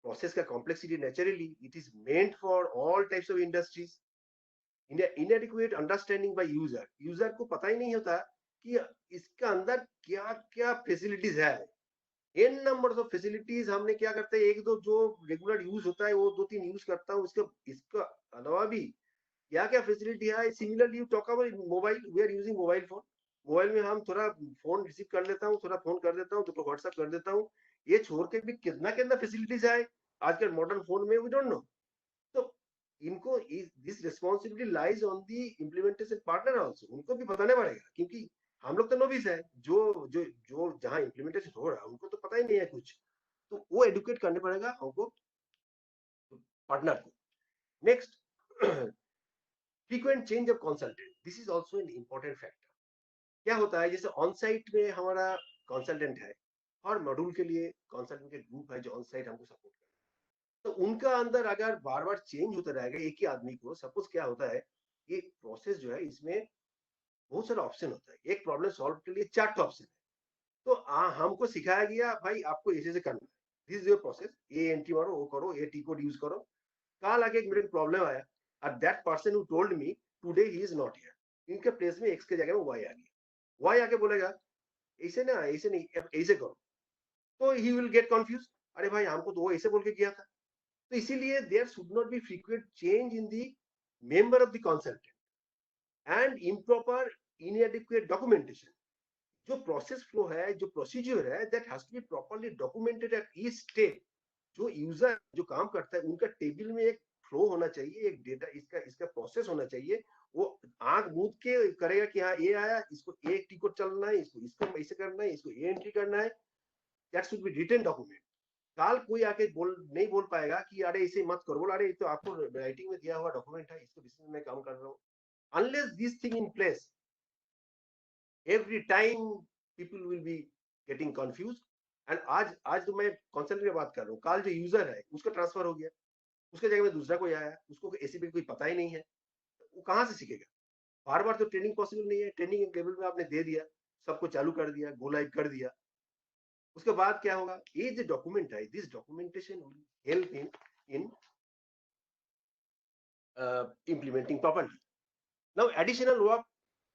प्रोसेस का complexity naturally it is meant for all types of industries. inadequate understanding by user को पता ही नहीं होता कि इसका अंदर क्या क्या फैसिलिटीज है. n नंबर्स ऑफ फैसिलिटीज हमने क्या करते हैं, एक दो जो रेगुलर यूज होता है वो 2-3 यूज करता हूँ. इसका अलावा भी क्या क्या फैसिलिटी है. Similarly you talk about mobile, we are using mobile phone. Mobile में हम थोड़ा फोन रिसीव कर लेता हूँ, थोड़ा फोन कर देता हूँ, तो व्हाट्सएप कर देता हूँ. ये छोड़ के भी कितना कितना फैसिलिटीज है आजकल मॉडर्न फोन में, वी डोंट नो. तो इनको this responsibility lies on the implementation partner also. उनको भी बताना पड़ेगा, क्योंकि हम लोग तो नोविस है. जो जहां इम्प्लीमेंटेशन हो रहा है उनको तो पता ही नहीं है कुछ. तो वो एडुकेट करने पड़ेगा हमको पार्टनर को. Next, frequent change of consultant. This is also an important factor. क्या होता है, जैसे ऑन साइट में हमारा कंसल्टेंट है, और मॉड्यूल के लिए कंसल्टेंट के ग्रुप है जो ऑन साइट हमको सपोर्ट कर. तो उनका अंदर अगर बार बार चेंज होता रहेगा एक ही आदमी को, सपोज क्या होता है, ये प्रोसेस जो है इसमें बहुत सारा ऑप्शन होता है. एक प्रॉब्लम सॉल्व के लिए 4 ऑप्शन है. तो हमको सिखाया गया भाई आपको ऐसे से करना है, दिस इज योर प्रोसेस, ये एंट्री मारो, वो करो, ये टी कोड यूज करो. कल आके एक मेरे प्रॉब्लम आया, और that person who told me today he is not here. इनके प्लेस में एक्स के जगह में वाई आ गया. वाई आके बोलेगा ऐसे ना, ऐसे नहीं, ऐसे करो. तो ही विल गेट कंफ्यूज. अरे भाई हमको तो वो ऐसे बोल के किया था. तो इसीलिए there should not be frequent change in the member of the consultant and improper inadequate documentation. जो प्रोसेस फ्लो है, जो प्रोसीजर है, that has to be properly documented at each step. जो यूजर जो काम करता है उनका टेबल में एक फ्लो होना चाहिए, एक डेटा इसका प्रोसेस होना चाहिए. वो आंख मूंद के करेगा कि हाँ ये आया, इसको एक टिकट चलना है, इसको ऐसे करना है, इसको ये एंट्री करना है. That should be written document. काल कोई आके नहीं बोल पाएगा कि अरे इसे मत करो. बोल अरे तो आपको राइटिंग में दिया हुआ डॉक्यूमेंट है, इसके बेसिस में मैं काम कर रहा हूँ. Unless this thing in place, every time people will be getting confused. and आज तो मैं कंसल्टेंट की बात कर रहा हूँ, कल जो यूजर है उसका ट्रांसफर हो गया, उसके जगह में दूसरा कोई आया, उसको ऐसे भी कोई पता ही नहीं है, वो कहाँ से सीखेगा. बार बार तो ट्रेनिंग पॉसिबल नहीं है. ट्रेनिंग लेवल में आपने दे दिया, सबको चालू कर दिया, गो लाइव कर दिया, उसके बाद क्या होगा. ये जो डॉक्यूमेंट है, this documentation will help in implementing properly. Now additional work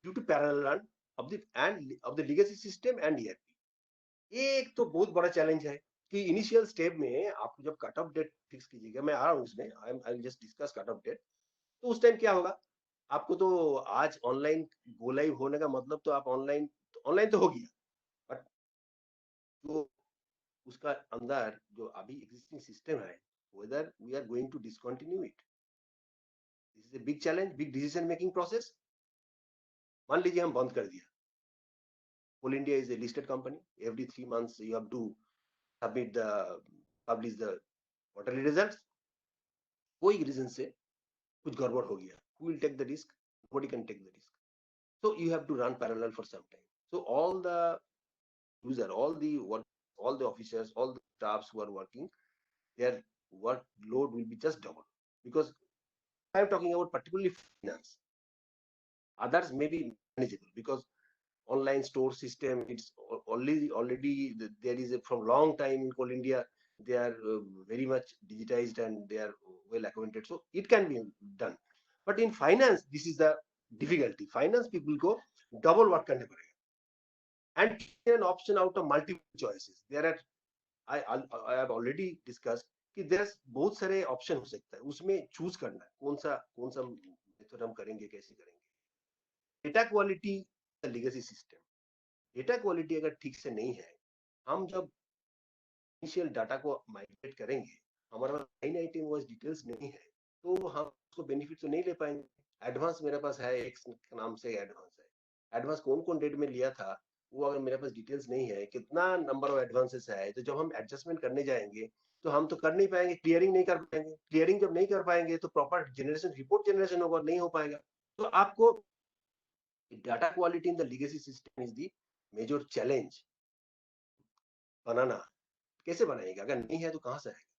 due to parallel run of the legacy system and ERP. एक तो बहुत बड़ा चैलेंज है कि इनिशियल स्टेप में आप जब कट ऑफ डेट फिक्स कीजिएगा, मैं आ रहा हूँ उसमें, I will just discuss cut off date. तो उस टाइम क्या होगा, आपको तो आज ऑनलाइन गो लाइव होने का मतलब तो आप ऑनलाइन तो हो गया, बट जो उसका अंदर जो अभी एग्जिस्टिंग सिस्टम है, whether we are going to discontinue it. This is a big challenge, big decision making process. मान लीजिए हम बंद कर दिया. Coal India is a listed company. Every 3 months you have to publish the quarterly results. कोई reason से कुछ गड़बड़ हो गया, who will take the risk? Nobody can take the risk. So you have to run parallel for some time. So all the user, all the officers, all the staffs who are working, their workload will be just double, because I am talking about particularly finance. Others may be manageable because online store system, it's already there is a, from long time in Coal India, they are very much digitized and they are well acquainted, so it can be done. But in finance, this is the difficulty. Finance people go double work करने पड़ेगा, and an option out of multiple choices. There are, I have already discussed कि there's बहुत सारे option हो सकता है, उसमें choose करना है कौन सा मेथड हम करेंगे, कैसे करेंगे. Data quality legacy system, data quality अगर ठीक से नहीं है, हम जब इनिशियल डाटा को माइग्रेट करेंगे, हमारे पास लाइन आइटम वाइज डिटेल्स नहीं है, तो हम उसको बेनिफिट तो नहीं ले पाएंगे. एडवांस मेरे पास है, एक नाम से एडवांस है, एडवांस कौन कौन डेट में लिया था, वो अगर मेरे पास डिटेल्स नहीं है, कितना नंबर ऑफ एडवांसेस है, तो जब हम एडजस्टमेंट करने जाएंगे तो हम तो कर नहीं पाएंगे, क्लियरिंग नहीं कर पाएंगे. क्लियरिंग जब नहीं कर पाएंगे तो प्रॉपर जनरेशन, रिपोर्ट जनरेशन होगा, नहीं हो पाएगा. तो आपको data quality in the legacy system is the major challenge. बनाना कैसे बनाएगा, अगर नहीं है तो कहां से आएगा,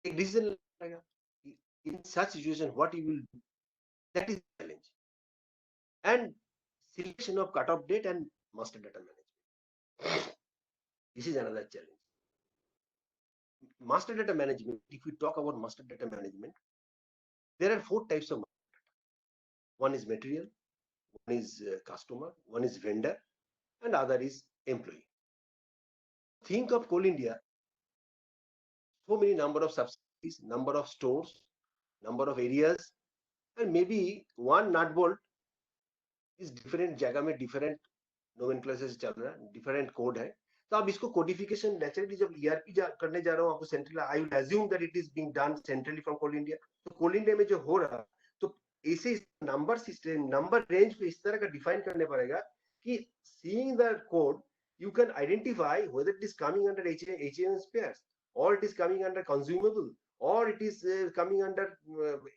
एक डिसीजन लेगा. In such situation what you will do, that is challenge. And selection of cutoff date and master data management, this is another challenge. Master data management, if we talk about master data management, there are 4 types of master data. One is material, one is customer, one is vendor, and other is employee. Think of Coal India, so many number of subsidiaries, number of stores, number of areas, and maybe one nut bolt is different जगह में different nomenclature से चल रहा है, different code है. तो आप इसको कोडिफिकेशन नेचुरली जब ईआरपी करने जा रहा हूँ, आपको central, I will assume that it is being done centrally from Coal India. तो कोल इंडिया में जो हो रहा, तो ऐसे नंबर सिस्टम, नंबर रेंज को इस तरह का डिफाइन करने पड़ेगा कि seeing the code you can identify whether it is coming under HAM spares, or it is coming under consumable, or it is coming under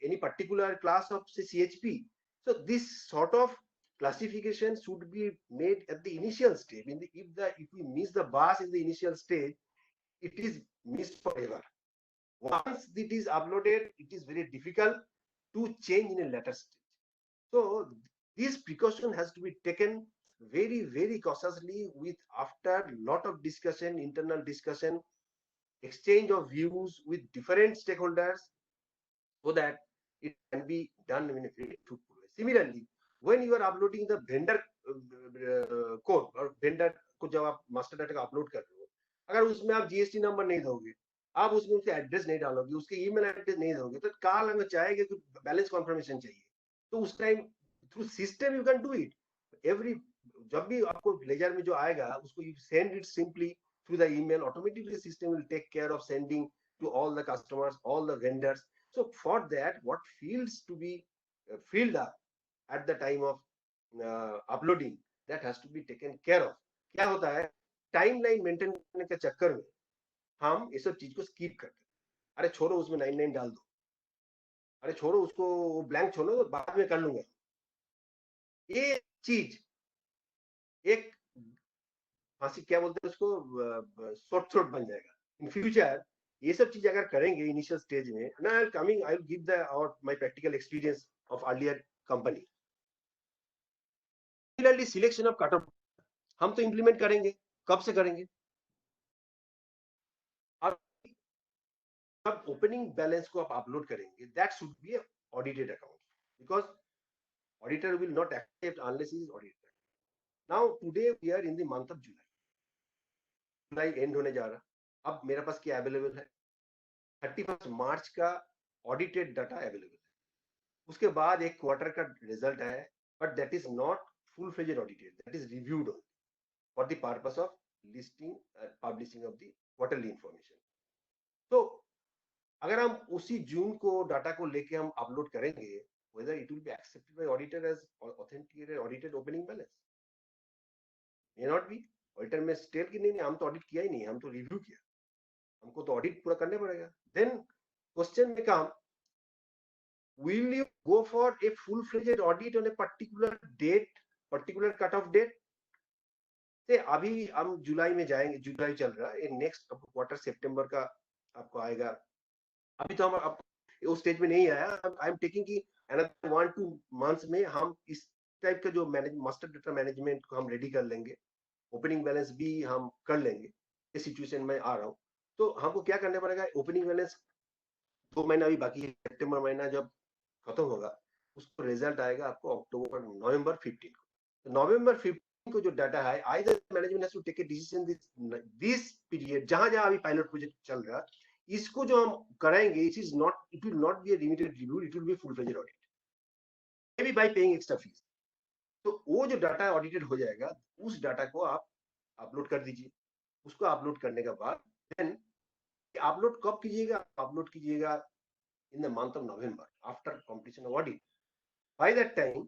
any particular class of say CHP. So this sort of classification should be made at the initial stage. If we miss the bus in the initial stage, it is missed forever. Once it is uploaded, it is very difficult to change in a later stage. So this precaution has to be taken very, very cautiously, with after lot of discussion, internal discussion, exchange of views with different stakeholders, so that it can be done in a very truthful way. Similarly, when you are uploading the vendor code और vendor को जब आप master data का upload कर रहे हो, अगर उसमें आप जीएसटी नंबर नहीं दोगे, आप उसमें उसके एड्रेस नहीं डालोगे, उसके ईमेल एड्रेस नहीं दोगे, तो काल हमें चाहेगा कि बैलेंस कॉन्फर्मेशन चाहिए, तो उस time through system you can do it. Every जब भी आपको लेजर में जो आएगा, उसको you send it simply through the email, automatically system will take care of sending to all the customers, all the vendors. So for that, what fields to be filled up at the time of uploading, that has to be taken care of. क्या होता है, timeline maintain करने के चक्कर में हम ये सब चीज को स्किप करते हैं. अरे छोड़ो, उसमें 99 डाल दो, अरे छोड़ो उसको, ब्लैंक छोड़ो, तो बाद में कर लूंगा. ये चीज एक फांसी, क्या बोलते हैं उसको, शॉर्ट थ्रोट बन जाएगा. इन फ्यूचर ये सब चीज अगर करेंगे इनिशियल स्टेज में, ना coming I will give the और my practical experience of earlier company. Similarly selection of cut off, हम तो इंप्लीमेंट करेंगे, कब से करेंगे, अब ओपनिंग बैलेंस को आप अपलोड करेंगे, that should be audited account, because auditor will not accept unless he is audited. Now today we are in the month of July, July end होने जा रहा. अब मेरे पास क्या अवेलेबल है, 31 मार्च का ऑडिटेड डाटा अवेलेबल है. उसके बाद एक क्वार्टर का रिजल्ट है, but that is not full fledged audited, that is reviewed for the purpose of listing, publishing of the quarterly information. तो अगर हम उसी जून को डाटा को लेके हम अपलोड करेंगे, whether it will be accepted by auditor as authenticated audited opening balance, may not be. Auditor में स्टेट की नहीं, हम तो ऑडिट किया ही नहीं, हम तो रिव्यू किया. हमको तो ऑडिट पूरा करने पड़ेगा। देन क्वेश्चन में कम, will you go for a full-fledged audit on a particular date, particular cut-off date? से अभी हम जुलाई में जाएंगे, जुलाई चल रहा है, नेक्स्ट क्वार्टर सितंबर का आपको आएगा। अभी तो हम उस स्टेज में नहीं आया। आई एम टेकिंग की अनदर 1-2 मंथ्स में हम इस टाइप का जो मास्टर डेटा मैनेजमेंट को हम रेडी कर लेंगे, ओपनिंग बैलेंस भी हम कर लेंगे। इस सिचुएशन में आ रहा हूँ, तो हमको क्या करना पड़ेगा, ओपनिंग बैलेंस 2 महीना अभी बाकी है, सितंबर महीना जब खत्म होगा उसको रिजल्ट आएगा आपको अक्टूबर नवंबर 15 को। नवंबर 15 को जो डाटा है, either management has to take a decision this period, जहां जहां अभी पायलट प्रोजेक्ट चल रहा है, इसको जो हम कराएंगे, it is not, it will not B A limited review, it will be full fledged audit, may be bye paying extra fees. तो वो जो डाटा ऑडिटेड हो जाएगा, उस डाटा को आप अपलोड कर दीजिए। उसको अपलोड करने के बाद देन अपलोड कब कीजिएगा, अपलोड कीजिएगा in the month of November after completion of audit. By that time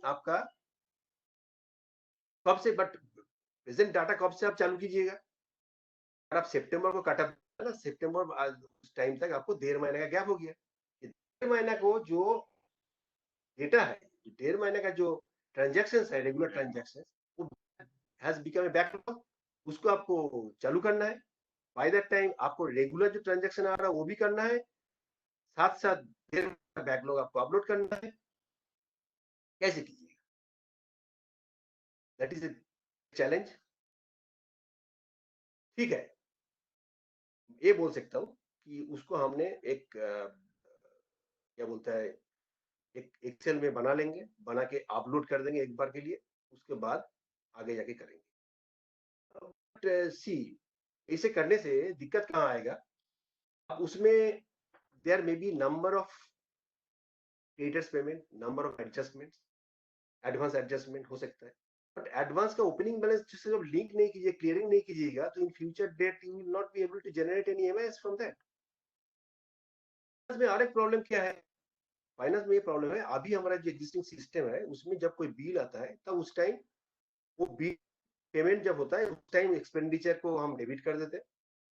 आपका कब से, बट प्रेजेंट डाटा कब से आप चालू कीजिएगा, अगर आप सितंबर को कट अप ना, सितंबर उस टाइम तक आपको 1.5 महीने का गैप हो गया। 1.5 महीने को जो डेटा है, 1.5 महीने का जो ट्रांजेक्शन है, रेगुलर ट्रांजेक्शन, वो हैज बिकम ए बैकलॉग, उसको आपको चालू करना है। बाय दैट टाइम आपको रेगुलर जो ट्रांजेक्शन आ रहा है वो भी करना है, साथ साथ बैकलॉग आपको अपलोड करना है। कैसे कीजिएगा, दैट इज ए चैलेंज। ठीक है, ये बोल सकता हूं कि उसको हमने एक क्या बोलता है, एक एक्सेल में बना लेंगे, बना के अपलोड कर देंगे एक बार के लिए, उसके बाद आगे जाके करेंगे। बट सी, इसे करने से दिक्कत कहाँ आएगा, उसमें there may be number of creditors payment, number of adjustments, advance adjustment हो सकता है, बट एडवांस का ओपनिंग बैलेंस जिससे जब लिंक नहीं कीजिए, क्लियरिंग नहीं कीजिएगा, तो in future date you will not be able to generate any MIS from that. में और एक प्रॉब्लम क्या है, फाइनेंस में ये प्रॉब्लम है, अभी हमारा जो एग्जिस्टिंग सिस्टम है उसमें जब कोई बिल आता है तब उस टाइम वो बिल पेमेंट जब होता है उस टाइम एक्सपेंडिचर को हम डेबिट कर देते हैं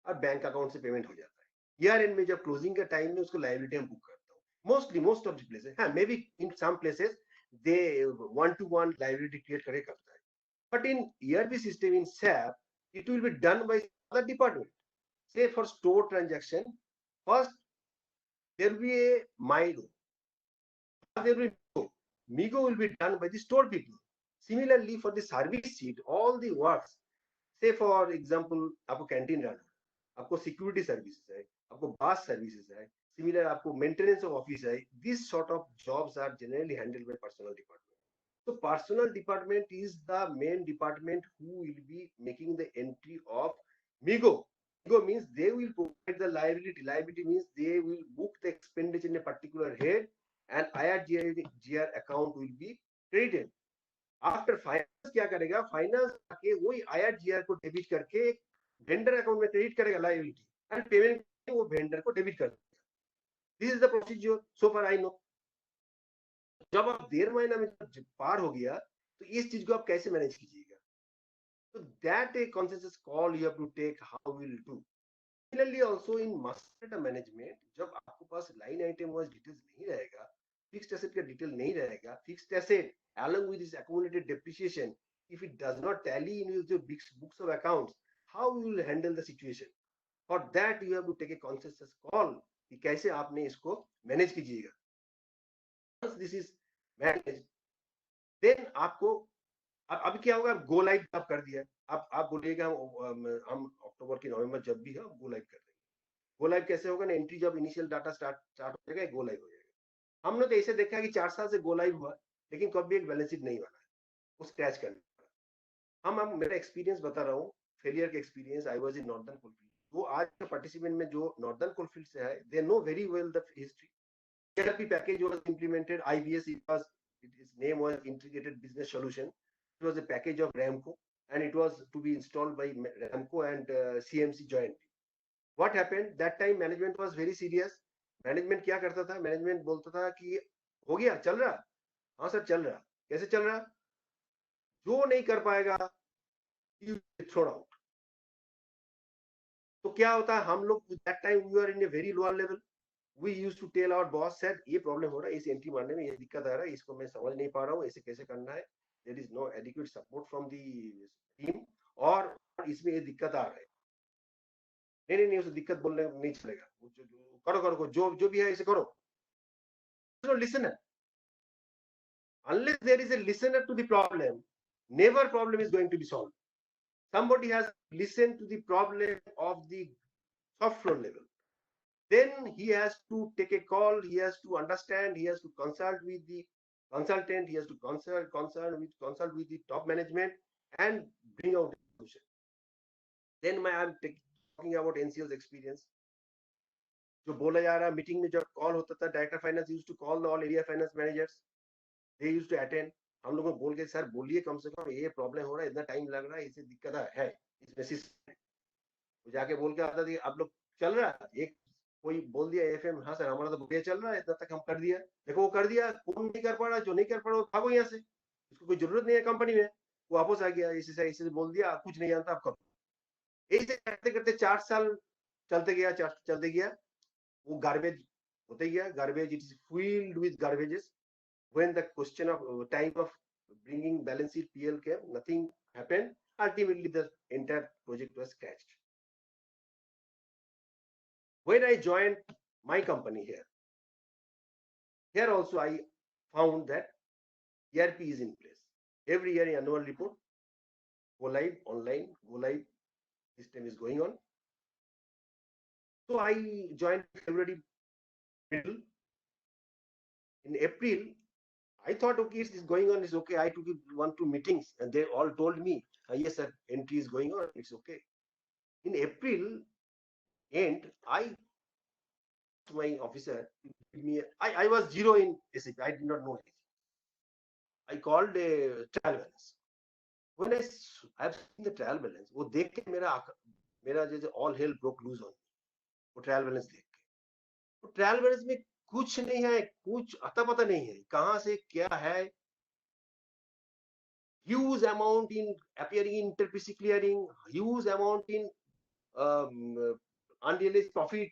और बैंक अकाउंट से पेमेंट हो जाता है। ईयर एंड में जब क्लोजिंग का टाइम में उसको लायबिलिटी हम बुक करता हूँ, mostly most of the places, हाँ may be in some places they 1-to-1 liability create करे करता है, but in ERP system in SAP, it will be done by other department. Say for store transaction, first there will be a Milo, there will be Migo. Migo will be done by the store people. Similarly, for the service sheet, all the works, say for example, आपको canteen run, आपको security services है, आपको bus services है, similar आपको maintenance of office है, this sort of jobs are generally handled by personal department. So personal department is the main department who will be making the entry of MIGO. MIGO means they will provide the liability. Liability means they will book the expenditure in a particular head and IRGR account will be credited. After finance क्या करेगा, finance आके वही IRGR को debit करके vendor account में credit करेगा liability and payment वो vendor को डेबिट कर देगा। This is the procedure so far I know. जब आप 1.5 महीना में पार हो गया तो इस चीज को आप कैसे मैनेज कीजिएगा, तो that a consensus call you have to take, how will do. Similarly also in master data management, जब आपके पास लाइन आइटम वाइज डिटेल्स नहीं रहेगा, फिक्स्ड एसेट का डिटेल नहीं रहेगा, fixed asset along with this accumulated depreciation, if it does not tally in with your books of accounts, how you will handle the situation? For that you have to take a consensus call कि कैसे आपने इसको manage कीजिएगा। Once this is managed, then आपको अब क्या होगा, go live आप कर दिया, आप बोलिएगा हम अक्टूबर की नवंबर जब भी है गो लाइव कर देंगे। गो लाइव कैसे होगा ना, एंट्री जब इनिशियल डाटा स्टार्ट हो जाएगा, गो लाइव हो जाएगा। हमने तो ऐसे देखा है कि 4 साल से गो लाइव हुआ लेकिन कभी एक बैलेंस शीट नहीं बना है, वो स्क्रैच करना। हम मेरा एक्सपीरियंस बता रहा हूँ, फेलियर का experience. I was in northern coalfield, वो आज के पार्टिसिपेंट में जो नॉर्दर्न कोलफील्ड से है, they know very well the history. ERP package was implemented, IBS, its name was Integrated Business Solution. It was a package of Ramco and it was to be installed by Ramco and CMC jointly. What happened that time, management was very serious. Management क्या करता था, management बोलता था कि हो गया, चल रहा, हाँ सर चल रहा, कैसे चल रहा, जो नहीं कर पाएगा you throw out, तो क्या होता है, हम लोग that time we were in a very lower level. We used to tell our boss said ये प्रॉब्लम हो रहा है, इस एंट्री मारने में ये दिक्कत आ रहा है, इसको मैं समझ नहीं पा रहा हूँ, ऐसे कैसे करना है, there is no adequate support from the team, और इसमें ये दिक्कत आ रहा है। नहीं उसे दिक्कत बोलने नहीं चलेगा, करो करो जो जो भी है इसे करो। No listener. Unless there is a listener to the problem, never problem is going to be solved. Somebody has listened to the problem of the soft floor level. Then he has to take a call, he has to understand, he has to consult with the consultant, he has to consult with the top management and bring out the solution. Then I'm talking about NCL's experience. जो बोला जा रहा meeting में जब call होता था, director finance used to call all area finance managers, they used to attend. हम लोगों को बोल के सर बोलिए कम से कम ये प्रॉब्लम हो रहा है, इतना टाइम लग रहा है, इसे दिक्कत है इसमें सिस्टम। वो जाके बोल के आता था आप लोग चल रहा है, एक कोई बोल दिया एफएम, हाँ सर हमारा तो बढ़िया चल रहा है, इतना तक हम कर दिया, देखो वो कर दिया, कौन नहीं कर पा रहा, जो नहीं कर पा रहा वो भागो यहाँ से, उसको कोई जरूरत नहीं है कंपनी में, वो वापस आ गया, इसे बोल दिया कुछ नहीं जानता आप करो। ऐसे करते करते 4 साल चलते गया, वो गार्बेज होते गया, garbage it is filled with garbages. When the question of time of bringing balance sheet PL came, nothing happened. Ultimately, the entire project was crashed. When I joined my company here also I found that ERP is in place. Every year annual report, go live, online, go live, system is going on. So I joined February middle. In April, I thought, okay, it's going on, it's okay. I took 1-2 meetings and they all told me, yes, sir, entry is going on, it's okay. In April end, my officer, I was zero in SAP, I did not know anything. I called a trial balance. When I've seen the trial balance, वो देख के मेरा जैसे all hell broke loose on me. वो trial balance देख के, वो trial balance में कुछ नहीं है, कुछ अता पता नहीं है, कहाँ से क्या है, huge amount in appearing in interpc clearing, huge amount in unrealized profit,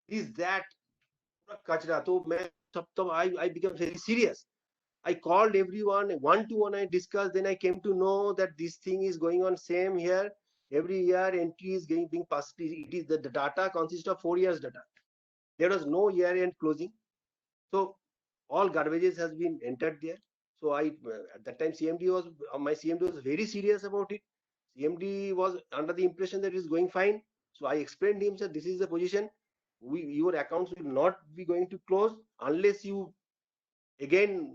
is that kachra. तो मैं तब I became very serious. I called everyone, one-to-one I discussed, then I came to know that this thing is going on same here. Every year entry is being passed. It is the data consists of 4 years data. There was no year-end closing. So all garbages has been entered there. So at that time my CMD was very serious about it. CMD was under the impression that it is going fine. So I explained to him, sir, this is the position. Your accounts will not be going to close unless you again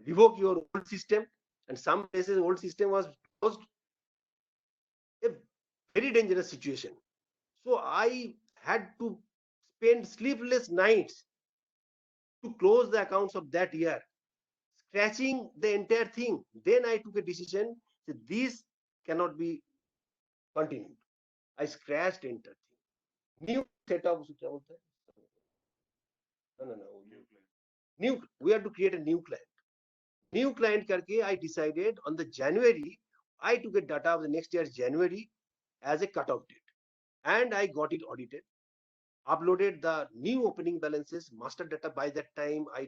revoke your old system. And some places old system was closed. A very dangerous situation. So I had to spend sleepless nights to close the accounts of that year, scratching the entire thing. Then I took a decision that this cannot be continued. I scratched the entire thing. New setup. New. We have to create a new client. New client karke I decided on the January. I took a data of the next year's January as a cutoff date, and I got it audited. Uploaded the new opening balances, master data. By that time, I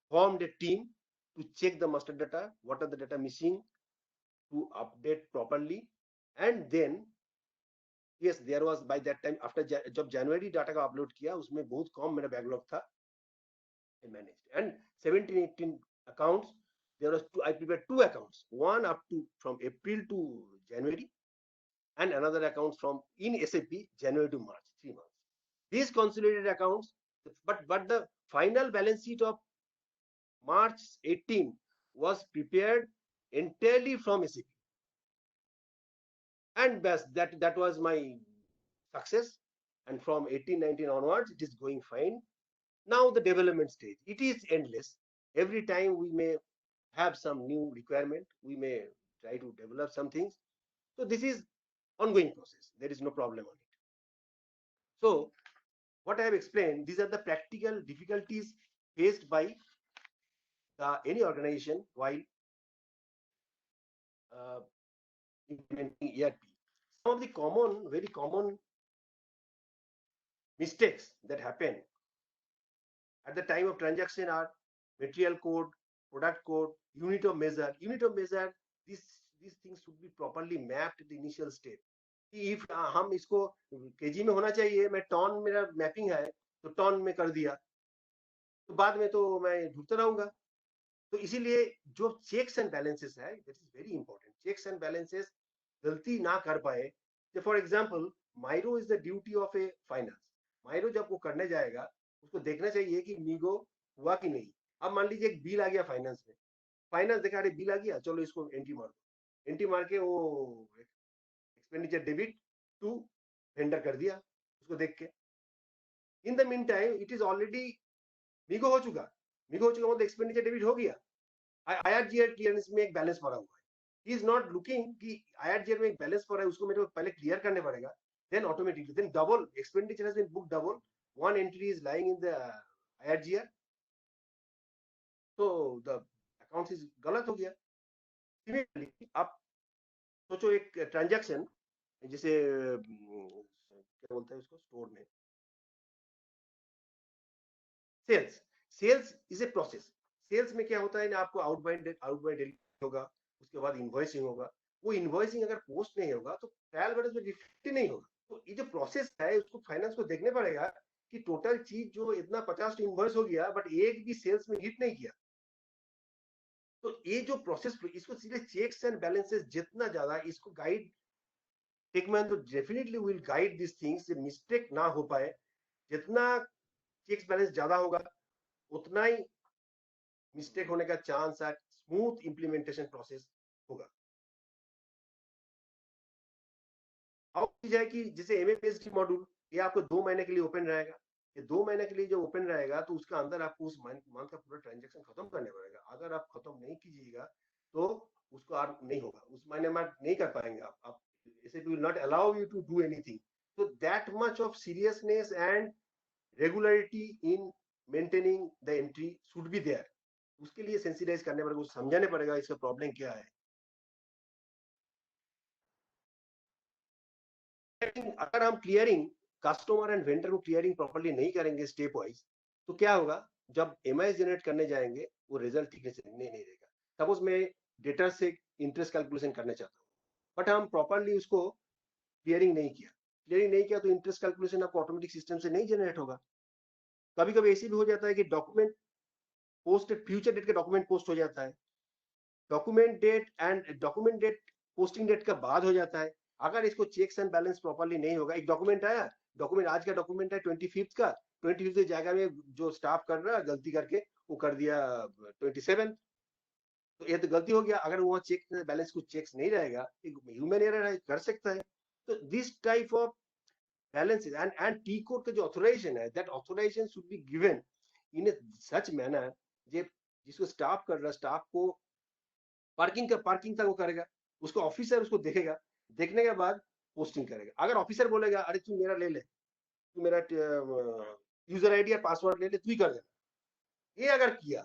formed a team to check the master data, what are the data missing, to update properly. And then yes, there was by that time after जब January data का upload किया, उसमें बहुत कम मेरा backlog था, I managed. And 17-18 accounts, there was I prepared 2 accounts, one up to from April to January, and another account from in SAP January to March, 3 months. These consolidated accounts, but the final balance sheet of March 18 was prepared entirely from SAP, and that was my success. And from 18-19 onwards, it is going fine. Now the development stage, it is endless. Every time we may have some new requirement, we may try to develop some things. So this is ongoing process. There is no problem on it. So what I have explained, these are the practical difficulties faced by any organization while implementing ERP. Some of the very common mistakes that happen at the time of transaction are material code, product code, unit of measure. Unit of measure, these things should be properly mapped at the initial step. If हम इसको KG में होना चाहिए, मैं ton मेरा mapping है तो ton में कर दिया, तो बाद में तो मैं ढूंढता रहूंगा. तो इसीलिए जो चेक्स एंड बैलेंसेस है, that is very important. Checks and balances गलती ना कर पाए. फॉर एग्जांपल, माइरो is the duty of a finance. माइरो जब वो करने जाएगा, उसको देखना चाहिए कि मीगो हुआ कि नहीं. अब मान लीजिए एक बिल आ गया फाइनेंस में, फाइनेंस देखा अरे बिल आ गया, चलो इसको एंट्री मार दो. एंट्री मार के वो एक्सपेंडिचर डेबिट टू वेंडर कर दिया उसको देख के. In the mean time it is already MeeGo हो चुका. मीगो हो चुका मतलब एक्सपेंडिचर डेबिट हो गया. IRGR क्लियरेंस में एक बैलेंस पड़ा हुआ है. ही इज नॉट लुकिंग कि IRGR में एक बैलेंस पड़ा है, उसको मेरे को पहले क्लियर करने पड़ेगा. Then automatically, then double expenditure has been booked double. One entry is lying in the IRGR, so the accounts is गलत हो गया. Similarly, आप सोचो एक ट्रांजैक्शन जैसे क्या बोलते हैं उसको स्टोर में, sales is a process. Sales में क्या होता है ना, आपको आउटबाउंड डिलीवरी होगा, उसके बाद इनवॉइसिंग होगा. वो इनवॉइसिंग अगर पोस्ट नहीं होगा तो ट्रायल बैलेंस में रिफ्लेक्ट नहीं होगा. तो ये जो प्रोसेस है उसको फाइनेंस को देखने पड़ेगा कि टोटल चीज जो इतना 50 इनवॉइस हो गया बट एक भी सेल्स में हिट नहीं किया. तो ये जो प्रोसेस, इसको सीधे चेक्स एंड बैलेंसेस जितना ज्यादा इसको गाइड, टेकमैन तो definitely will guide this things, mistake ना हो पाए. जितना चेक्स बैलेंस ज्यादा होगा उतना ही मिस्टेक होने का चांस है. स्मूथ इंप्लीमेंटेशन प्रोसेस होगा. अब है कि जैसे MAPSD मॉड्यूल, ये आपको 2 महीने के लिए ओपन रहेगा. ये 2 महीने के लिए जो ओपन रहेगा तो उसका अंदर आपको उस मंथ का पूरा ट्रांजैक्शन खत्म करने पड़ेगा. अगर आप खत्म नहीं कीजिएगा तो उसको आप नहीं होगा, उस महीने में नहीं कर पाएंगे आप SAP will not allow you to do anything. So that much of seriousness and regularity in maintaining the entry should be there. उसके लिए सेंसिटाइज करने पड़ेगा, उसको समझाने पड़ेगा इसका प्रॉब्लम क्या है. अगर हम क्लियरिंग कस्टमर एंड वेंडर को क्लियरिंग प्रॉपर्ली नहीं करेंगे स्टेप वाइज, तो क्या होगा, जब MIS जनरेट करने जाएंगे वो रिजल्ट ठीक से नहीं देगा. सपोज मैं डेटा से इंटरेस्ट कैलकुलेशन करना चाहता हूँ बट हम प्रॉपर्ली उसको क्लियरिंग नहीं किया तो इंटरेस्ट कैलकुलेशन आपको ऑटोमेटिक सिस्टम से नहीं जनरेट होगा. कभी कभी ऐसे भी हो जाता है कि डॉक्यूमेंट पोस्ट फ्यूचर डेट का डॉक्यूमेंट पोस्ट हो जाता है, डॉक्यूमेंट डेट पोस्टिंग डेट का बाद हो जाता है. अगर इसको चेक्स एंड बैलेंस प्रॉपर्ली नहीं होगा, एक डॉक्यूमेंट आया, डॉक्यूमेंट आज का डॉक्यूमेंट है 25 का, 25 की जगह में जो स्टाफ कर रहा है गलती करके वो कर दिया 27, तो ये तो गलती हो गया. अगर वो चेक बैलेंस कुछ चेक्स नहीं रहेगा, एक ह्यूमन एरर है, कर सकता है. तो this type of balances and T code का जो ऑथराइजेशन है, that authorization should be given in a such manner जिसको स्टाफ कर रहा है, स्टाफ को पार्किंग तक वो करेगा, उसको ऑफिसर उसको देखेगा, देखने के बाद पोस्टिंग करेगा. अगर ऑफिसर बोलेगा अरे तू मेरा ले ले, तू मेरा यूजर आईडी या पासवर्ड ले ले, तू ही कर देना, ये अगर किया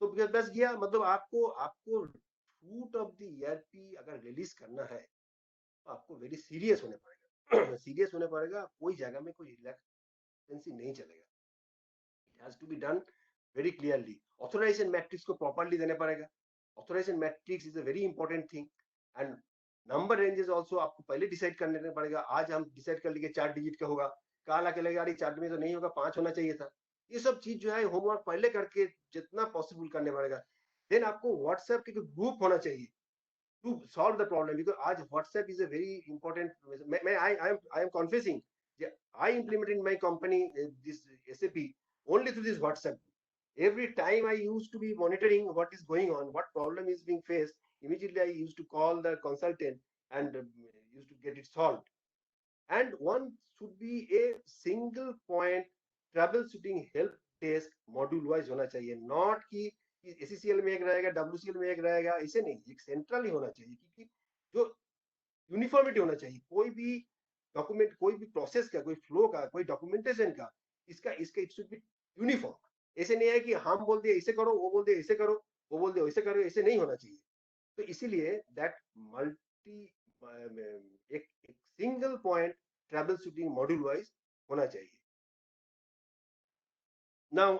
तो बस गया. मतलब आपको रूट ऑफ द ERP अगर रिलीज करना है तो आपको वेरी सीरियस होने पड़ेगा. सीरियस होने पड़ेगा. कोई जगह में कोई रिलैक्सेंसी नहीं चलेगा. It has to be done very clearly. Authorization matrix को प्रॉपर्ली देना पड़ेगा. Authorization matrix is a very important thing. And number ranges also आपको पहले डिसाइड कर लेना पड़ेगा. आज हम डिसाइड कर लिए 4 डिजिट का होगा, कल आके लगेगा अरे 4 में तो नहीं होगा, 5 होना चाहिए था. ये सब चीज जो है होमवर्क पहले करके जितना पॉसिबल करने पड़ेगा. देन आपको व्हाट्सएप के ग्रुप होना चाहिए to solve the problem, because आज WhatsApp is a very important. I am confessing, I implemented in my company this SAP only through this WhatsApp. Every time I used to be monitoring what is going on, what problem is being faced, immediately I used to call the consultant and used to get it solved. And one should be a single point troubleshooting help desk module wise होना चाहिए. not कि SCCL में एक रहेगा, WCL में एक रहेगा, ऐसे नहीं. एक सेंट्रल ही होना चाहिए, क्योंकि जो यूनिफॉर्मिटी होना चाहिए. कोई भी डॉक्यूमेंट, कोई भी प्रोसेस का, कोई फ्लो का, कोई डॉक्यूमेंटेशन का, इसका इट शुड बी यूनिफॉर्म. ऐसे नहीं है कि हम बोल दिए ऐसे करो, वो बोल दिए ऐसे करो, वो बोल दिए वैसे करो, ऐसे नहीं होना चाहिए. तो इसीलिए दैट मल्टी एक single point travel shooting module wise होना चाहिए। नाउ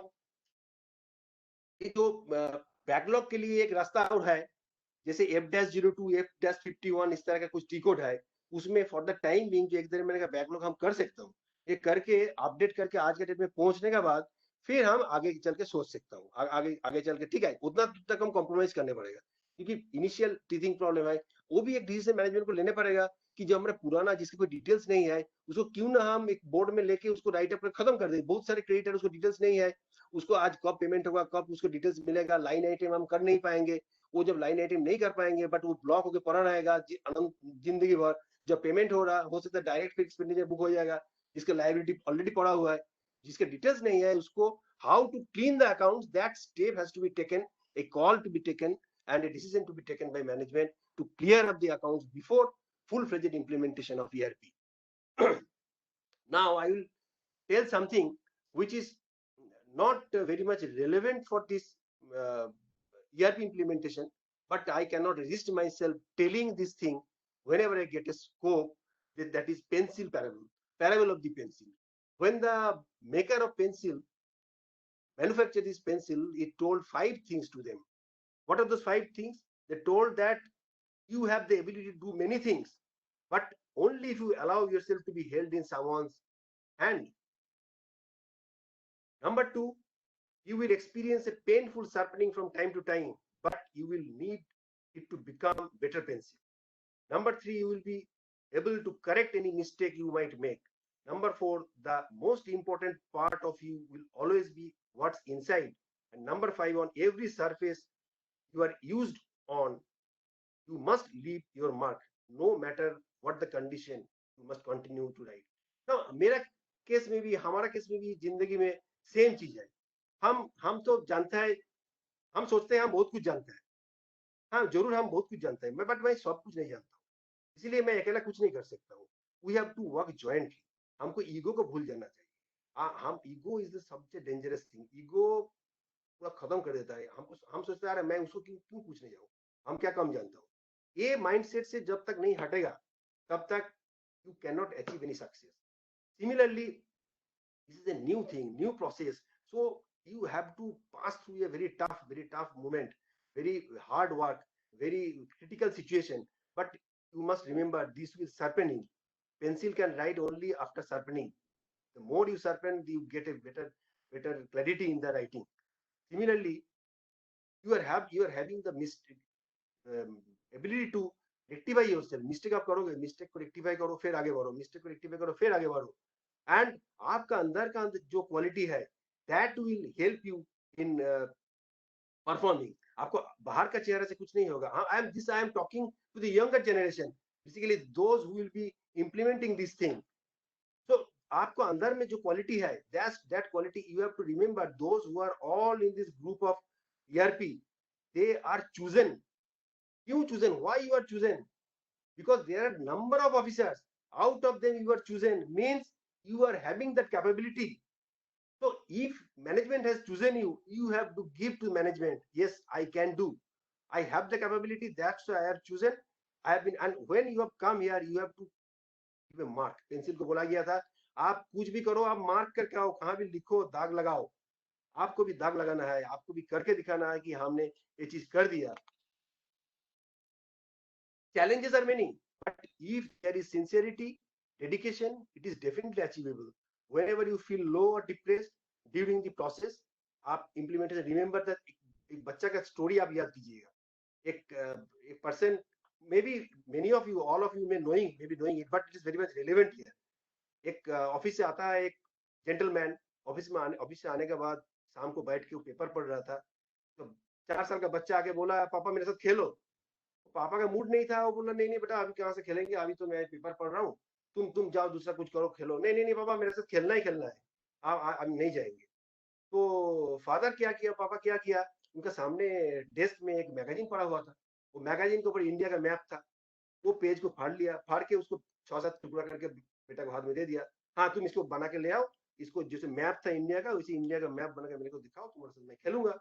ये जो बैकलॉग के लिए एक रास्ता और है, जैसे F-02 F-51 इस तरह का कुछ टी कोड है, उसमें फॉर द टाइम बिंग जो 1 महीने का बैकलॉग हम कर सकता हूँ, ये करके अपडेट करके आज के डेट में पहुंचने के बाद फिर हम आगे चल के सोच सकता हूँ, आगे आगे चल के ठीक है उतना तक हम कॉम्प्रोमाइज करने पड़ेगा, क्योंकि इनिशियल टीथिंग प्रॉब्लम है, वो भी एक डिसीजन मैनेजमेंट को लेने पड़ेगा कि जो हमारा पुराना जिसकी कोई डिटेल्स नहीं है उसको क्यों ना हम एक बोर्ड में लेके उसको राइट अप खत्म कर दे। बहुत सारे क्रेडिटर उसको डिटेल्स नहीं है, उसको आज कब पेमेंट होगा, कब उसको डिटेल्स मिलेगा, लाइन आइटम हम कर नहीं पाएंगे, वो जब लाइन आइटम नहीं कर पाएंगे बट वो ब्लॉक होकर पड़ा रहेगा जिंदगी भर। जब पेमेंट हो रहा हो सकता है डायरेक्ट फिक्स एक्सपेंडिचर बुक हो जाएगा, जिसका लायबिलिटी ऑलरेडी पड़ा हुआ है, जिसके डिटेल्स नहीं है, उसको how to clean the accounts, that step has to be taken, a call to be taken and a decision to be taken by management to clear up the accounts before full-fledged implementation of ERP. Now I will tell something which is not very much relevant for this ERP implementation, but I cannot resist myself telling this thing whenever I get a scope, that is pencil parable of the pencil. When the maker of pencil manufactured this pencil, it told 5 things to them. What are those 5 things? They told that you have the ability to do many things, but only if you allow yourself to be held in someone's hand. Number 2, you will experience a painful sharpening from time to time, but you will need it to become better pencil. Number 3, you will be able to correct any mistake you might make. Number 4, the most important part of you will always be what's inside. And number 5, on every surface you are used on, you must leave your mark, no matter what the condition, you must continue to write. Now, मेरा case में भी, हमारा case में भी जिंदगी में same चीज है। हम तो जानते हैं, हम सोचते हैं हम बहुत कुछ जानते हैं, हाँ जरूर हम बहुत कुछ जानते हैं, बट मैं सब कुछ नहीं जानता हूँ, इसलिए मैं अकेला कुछ नहीं कर सकता हूँ। We have to work jointly. हमको ईगो को भूल जाना चाहिए। हम ईगो इज द सबसे डेंजरस थिंग। ईगो पूरा खत्म कर देता है। हम सोचते हैं मैं उसको क्यों पूछने जाऊँ, हम क्या कम जानता हूँ। ये माइंडसेट से जब तक नहीं हटेगा तब तक you cannot achieve any success. Similarly, this is a new thing, new process, so you have to pass through a very tough moment, very hard work, very critical situation, but you must remember this will sharpening. Pencil can write only after sharpening. The more you sharpen, you get a better clarity in the writing. Similarly, you are having the ability to rectify yourself. Mistake आप करोगे, mistake को rectify करो, फिर आगे बढ़ो, mistake को rectify करो, फिर आगे बढ़ो, and आपका अंदर का जो quality है, that will help you in performing. आपको बाहर का चेहरा से कुछ नहीं होगा. I am talking to the younger generation, basically those who will be implementing this thing. So आपको अंदर में जो क्वालिटी है, that quality you have to remember. Those who are all in this group of ERP, they are chosen. You chosen. Why you are chosen? Because there are number of officers. Out of them you are chosen, means you are having that capability. So if management has chosen you, you have to give to management, yes, I can do, I have the capability, that's why I have chosen, I have been. And when you have come here, you have to give a mark. Pencil को बोला गया था, आप कुछ भी करो, आप mark करके आओ, कहाँ भी लिखो, दाग लगाओ. आपको भी दाग लगाना है, आपको भी करके दिखाना है कि हमने ये चीज कर दिया. Challenges are many, but if there is sincerity, dedication, it is definitely achievable. Whenever you feel low or depressed during the process, आप implementation, remember that एक बच्चा का story आप याद कीजिएगा. एक person, maybe many of you, all of you may knowing it, but it is very much relevant here. एक office से आता है एक जेंटलमैन, ऑफिस से आने के बाद शाम को बैठ के वो पेपर पढ़ रहा था, तो 4 साल का बच्चा आके बोला, पापा मेरे साथ खेलो. पापा का मूड नहीं था, वो बोला नहीं बेटा अभी कहाँ से खेलेंगे, अभी तो मैं पेपर पढ़ रहा हूँ, तुम जाओ दूसरा कुछ करो, खेलो. नहीं पापा मेरे साथ खेलना ही खेलना है, आप नहीं जाएंगे. तो फादर क्या किया, पापा क्या किया, उनका सामने डेस्क में एक मैगजीन पड़ा हुआ था, वो मैगजीन के ऊपर इंडिया का मैप था, वो पेज को फाड़ लिया, फाड़ के उसको 6-7 टुकड़ा करके बेटा को हाथ में दे दिया. हाँ तुम इसको बना के ले आओ, इसको जैसे मैप था इंडिया का, उसी इंडिया का मैप बना के मेरे को दिखाओ, तुम्हारे साथ मैं खेलूंगा.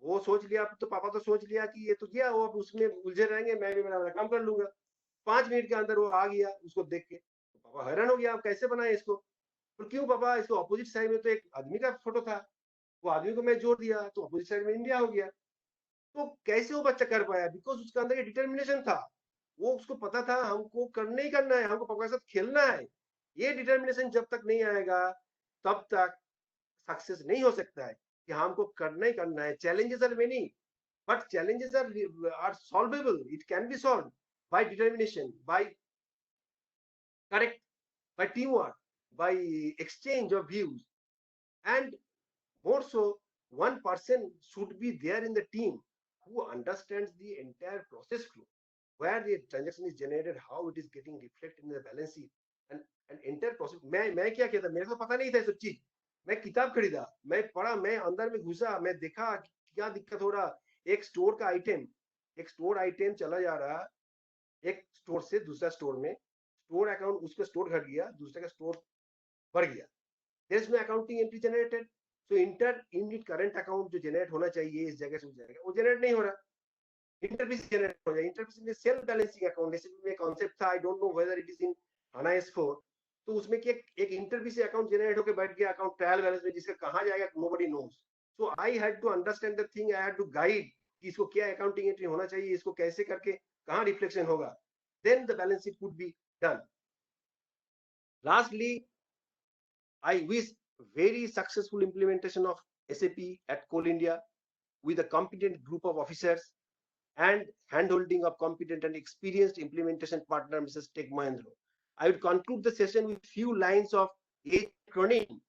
वो सोच लिया, तो पापा तो सोच लिया कि ये तो गया, वो अब उसमें उलझे रहेंगे, मैं भी मेरा काम कर लूंगा. 5 मिनट के अंदर वो आ गया उसको देख के, तो पापा हैरान हो गया, आप कैसे बनाए इसको? तो क्यों पापा, इसको अपोजिट साइड में तो एक आदमी का फोटो था, वो आदमी को मैं जोड़ दिया तो अपोजिट साइड में इंडिया हो गया। तो कैसे वो बच्चा कर पाया? बिकॉज उसके अंदर ये डिटर्मिनेशन था, वो उसको पता था हमको करना ही करना है, हमको पापा के साथ खेलना है। ये डिटर्मिनेशन जब तक नहीं आएगा तब तक सक्सेस नहीं हो सकता है कि हमको करना ही करना है। Challenges are many, but challenges are solvable. It can be solved by determination, by correct, by teamwork, by exchange of views, and more so, one person should be there in the team who understands the entire process flow, where the transaction is generated, how it is getting reflected in the balance sheet, and entire process. मैं क्या कहता, मेरे को पता नहीं था सब चीज। मैं किताब खरीदा, मैं पढ़ा, मैं अंदर में घुसा, मैं देखा क्या दिक्कत हो रहा। एक स्टोर का आइटम, एक स्टोर आइटम चला जा रहा एक स्टोर से दूसरा स्टोर में, स्टोर अकाउंट, उसका स्टोर घट गया, दूसरे का स्टोर बढ़ गया। There is no accounting entry generated, so inter unit current account जो जनरेट होना चाहिए इस जगह से उस जगह, वो जनरेट नहीं हो रहा। इंटरफेस जनरेट हो जाए, इंटरफेस में सेल्फ बैलेंसिंग अकाउंट जैसे में कॉन्सेप्ट था, I don't know whether it is in HANA S4, तो उसमें कि एक इंटरफेस अकाउंट जनरेट होकर बैठ गया अकाउंट ट्रायल बैलेंस में, जिसका कहां जाएगा nobody knows. So I had to understand the thing, I had to guide कि इसको क्या अकाउंटिंग एंट्री होना चाहिए, इसको कैसे करके कहां रिफ्लेक्शन होगा, then the balance sheet could be done. Lastly, I wish very successful implementation of SAP at Coal India with a competent group of officers and handholding of competent and experienced implementation partner, Mrs. Tech Mahendra. I would conclude the session with few lines of A. Cronin,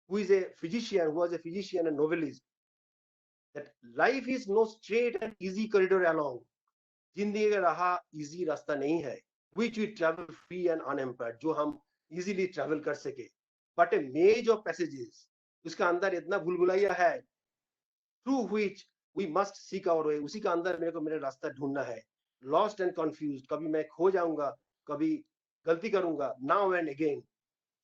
who is a physician, who was a physician and novelist, that life is no straight and easy corridor along. जिंदगी का राह easy रास्ता नहीं है, which we travel free and unimpaired, जो हम easily travel कर सके, but a maze of passages, उसका अंदर इतना भूलभुलैया है, through which we must seek our way, उसी का अंदर मेरे को मेरा रास्ता ढूंढना है। Lost and confused, कभी मैं खो जाऊंगा, कभी गलती करूंगा, now and again,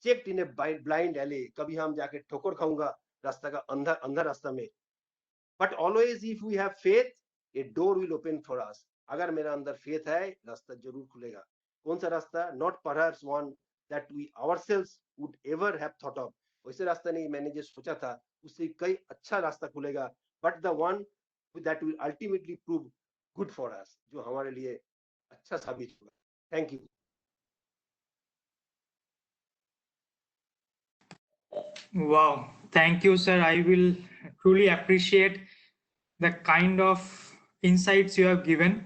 checked in a blind alley, कभी हम जाके ठोकर खाऊंगा रास्ता का अंदर रास्ता में, but always if we have faith, a door will open for us. अगर मेरा अंदर faith है, रास्ता जरूर खुलेगा। कौन सा रास्ता? Not perhaps one that we ourselves would ever have thought of, वैसे रास्ता नहीं मैंने जो सोचा था, उससे कई अच्छा रास्ता खुलेगा, but the one that will ultimately prove good for us, जो हमारे लिए अच्छा साबित होगा। Thank you. Wow, thank you, sir. I will truly appreciate the kind of insights you have given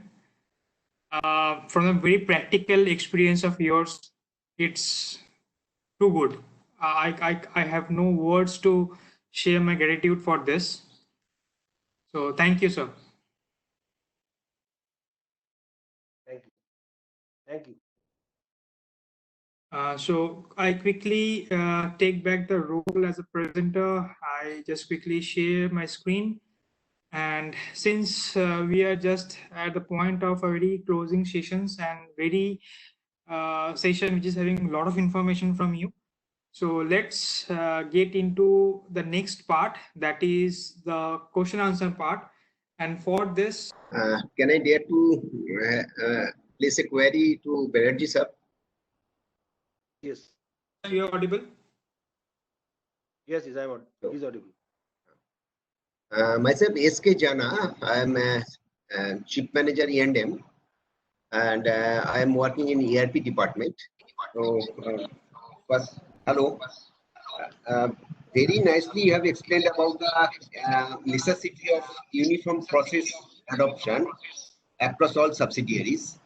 from a very practical experience of yours. It's too good. I have no words to share my gratitude for this. So thank you, sir. Thank you. Thank you. So I quickly take back the role as a presenter. I just quickly share my screen. And since we are just at the point of a very closing sessions and very session which is having a lot of information from you, so let's get into the next part, that is the question answer part. And for this, can I dare to place a query to Banerjee sir? Yes. you are audible. Yes, he's audible. Myself, S.K. Jana. I am a chief manager E&M, and I am working in ERP department. So, first, hello. Very nicely you have explained about the necessity of uniform process adoption across all subsidiaries,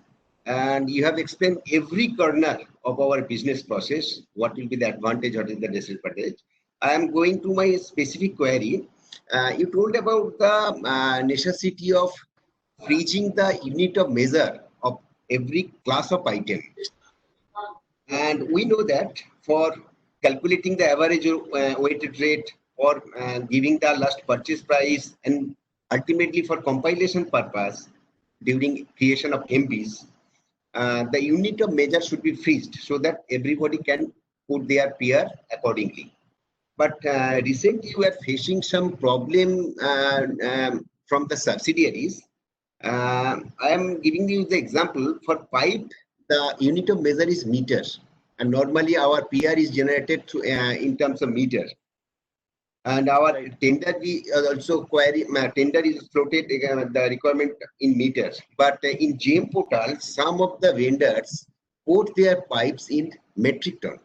and you have explained every corner of our business process, what will be the advantage, what is the disadvantage. I am going to my specific query. You told about the necessity of freezing the unit of measure of every class of item, and we know that for calculating the average weighted rate, or giving the last purchase price, and ultimately for compilation purpose during creation of MPs, the unit of measure should be freezed so that everybody can put their peer accordingly. But recently we are facing some problem from the subsidiaries. I am giving you the example for pipe the unit of measure is meter, and normally our PR is generated through, in terms of meter. And our Right. tender, we also query, tender is floated the requirement in meters. But in GEM portal, some of the vendors quote their pipes in metric ton.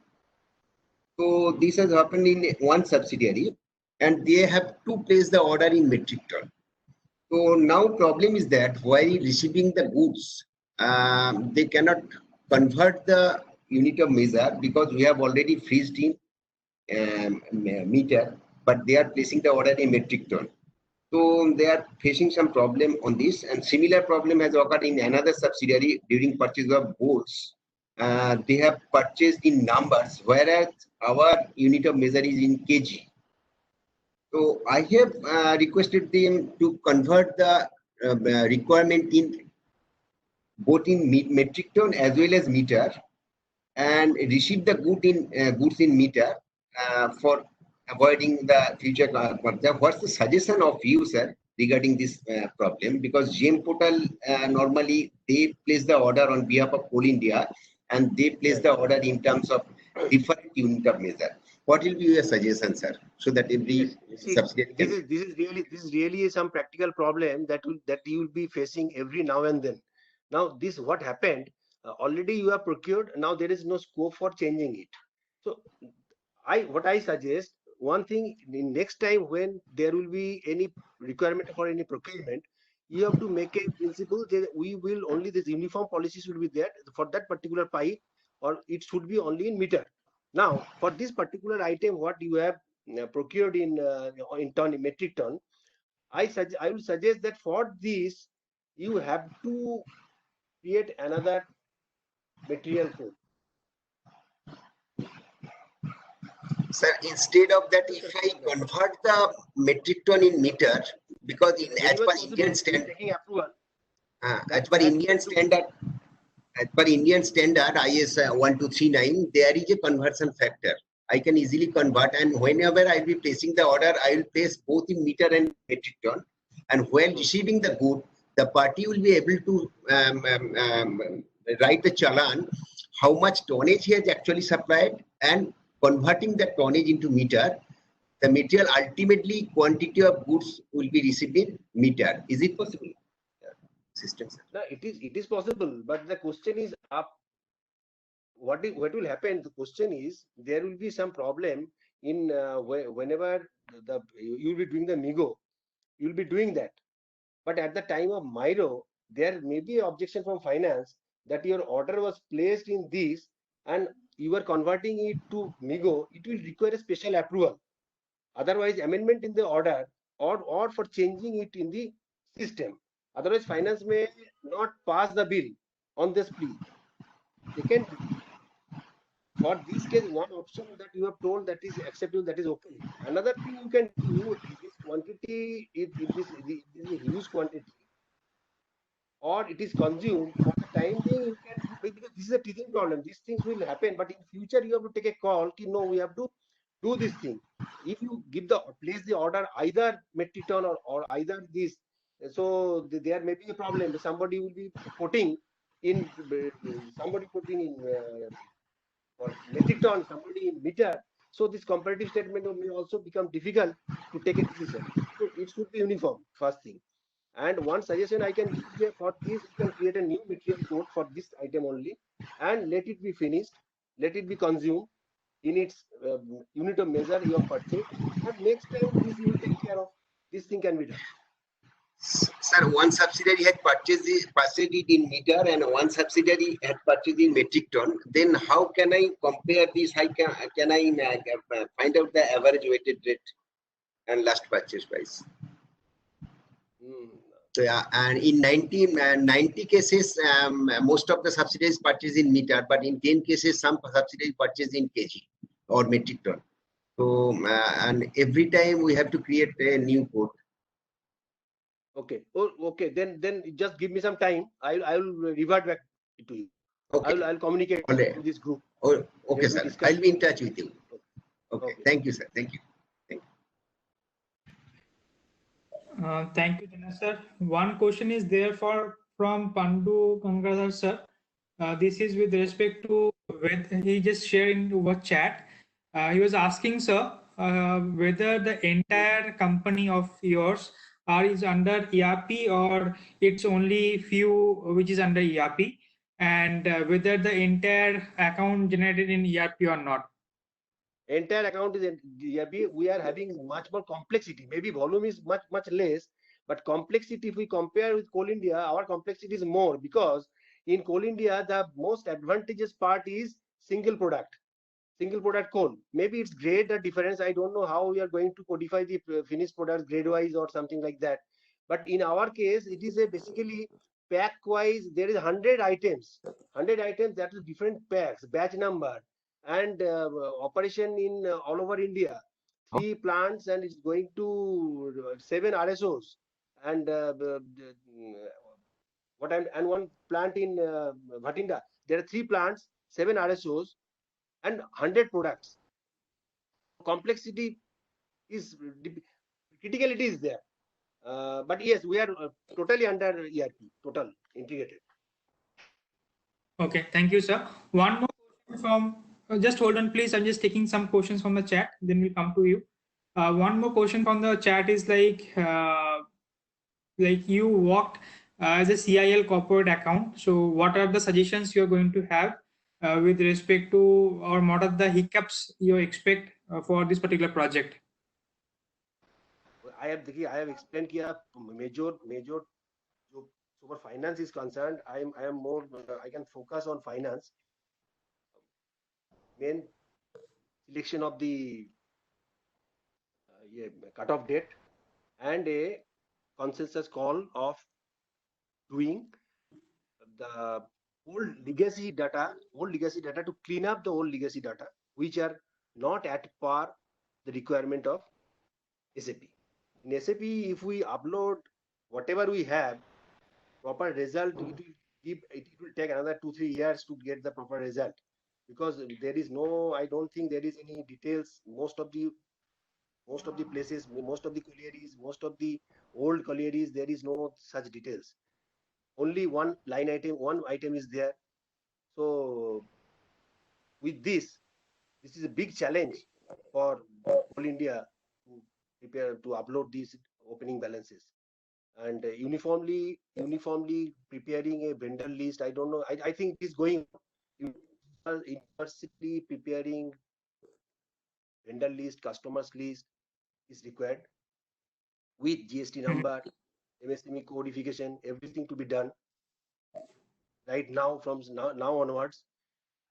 So this has happened in one subsidiary, and they have to place the order in metric ton. So now problem is that while receiving the goods, they cannot convert the unit of measure because we have already freezed in meter, but they are placing the order in metric ton. So they are facing some problem on this, and similar problem has occurred in another subsidiary during purchase of goods. They have purchased in numbers, whereas our unit of measure is in kg. So I have requested them to convert the requirement in both in metric ton as well as meter, and receive the goods in meter for avoiding the future. What's the suggestion of you, sir, regarding this problem? Because GEM portal normally they place the order on behalf of Coal India, and they place the order in terms of different unit of measure. What will be your suggestion, sir, so that every See, subsidiary can... this is really some practical problem that you will be facing every now and then. Now this what happened, already you have procured, now there is no scope for changing it. So what I suggest, one thing, in next time when there will be any requirement for any procurement, you have to make a principle that we will only, this uniform policies will be there for that particular pipe, or it should be only in meter. Now for this particular item what you have procured in ton, in metric ton, I will suggest that for this you have to create another material code. Sir, instead of that, if I convert the metric ton in meter, because as per Indian standard, taking approval, as per Indian standard, IS 1239, there is a conversion factor. I can easily convert, and whenever I will be placing the order, I will place both in meter and metric ton. And when receiving the good, the party will be able to write the challan, how much tonnage he has actually supplied, and converting the tonnage into meter, the material ultimately quantity of goods will be received in meter. Is it possible? System, sir. No, it is possible, but the question is up. What will happen? The question is there will be some problem in whenever you will be doing the MIGO, you will be doing that. But at the time of MIRO, there may be an objection from finance that your order was placed in this and you are converting it to MIGO. It will require a special approval. Otherwise, amendment in the order or for changing it in the system. Otherwise, finance may not pass the bill on this plea. Second, for this case, one option that you have told that is acceptable, that is okay. Another thing you can do, this quantity, if this is a huge quantity, or it is consumed, for the time being you can, because this is a teething problem, these things will happen, but in future you have to take a call, no, we have to do this thing. If you give the place the order either metric ton or either this, so there may be a problem. Somebody will be putting in for metric ton, somebody in meter. So this comparative statement may also become difficult to take a decision. So it should be uniform, first thing. And one suggestion I can give you, for this, you can create a new material code for this item only, and let it be finished, let it be consumed in its unit of measure you have purchased, and next time this you will take care of. This thing can be done. Sir, one subsidiary had purchased it in meter and one subsidiary had purchased in metric ton. Then how can I compare this? How can I find out the average weighted rate and last purchase price? So yeah, and in 90 cases, most of the subsidiaries purchase in meter, but in 10 cases, some subsidiaries purchase in kg or metric ton. So and every time we have to create a new code. Okay. Oh, okay. Then just give me some time. I will revert back to you. Okay. I'll communicate to this group. Oh, okay, sir. I'll be in touch with you. Okay. Thank you, sir. Thank you. Thank you, Dinesh sir. One question is there from Pandu Gangadhar sir. This is with respect to whether he just shared in what chat. He was asking, sir, whether the entire company of yours is under ERP or it's only few which is under ERP, and whether the entire account generated in ERP or not. Entire account is in ERP. We are having much more complexity. Maybe volume is much less, but complexity, if we compare with Coal India, our complexity is more, because in Coal India the most advantageous part is single product coal. Maybe it's grade the difference. I don't know how we are going to codify the finished products grade wise or something like that. But in our case, it is a basically pack wise. There is 100 items, that is different packs, batch number, and operation in all over India. 3 plants, and it's going to 7 RSOs, and and one plant in Bhatinda. There are 3 plants, 7 RSOs, and 100 products. Complexity is criticality is there, but yes, we are totally under ERP, total integrated. Okay, thank you, sir. One more question from, just hold on, please. I'm just taking some questions from the chat, then we'll come to you. One more question from the chat is like you worked as a CIL corporate account. So, what are the suggestions you're going to have with respect to, or what are the hiccups you expect for this particular project? I have explained here major so for finance is concerned, I am more I can focus on finance. Main selection of the cutoff date and a consensus call of doing the old legacy data to clean up the old legacy data which are not at par the requirement of SAP. In SAP, if we upload whatever we have, proper result, it will take another 2-3 years to get the proper result, because there is no, I don't think there is any details. Most of the places, most of the collieries, most of the old collieries, there is no such details. Only one item is there. So with this is a big challenge for Coal India to prepare to upload these opening balances, and uniformly preparing a vendor list. I don't know. I think it is going university preparing vendor list, customers list is required with GST number, MSME codification, everything to be done right now from now onwards,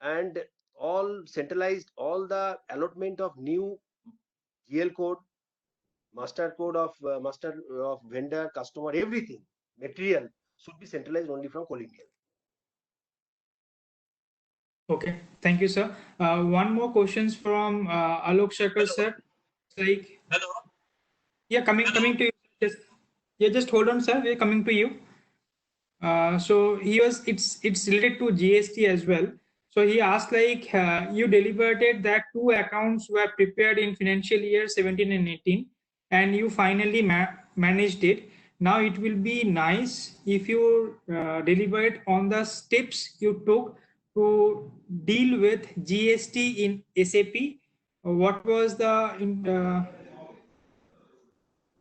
and all centralized, all the allotment of new GL code, master code of master of vendor, customer, everything material should be centralized only from Coal India. Okay, thank you, sir. One more questions from Alok Shankar, sir. Like, hello. Yeah, coming to you. Just hold on, sir. We're coming to you. So it's related to GST as well. So he asked like you deliberated that 2 accounts were prepared in financial year 17 and 18, and you finally managed it. Now it will be nice if you deliberate on the steps you took to deal with GST in SAP. What was the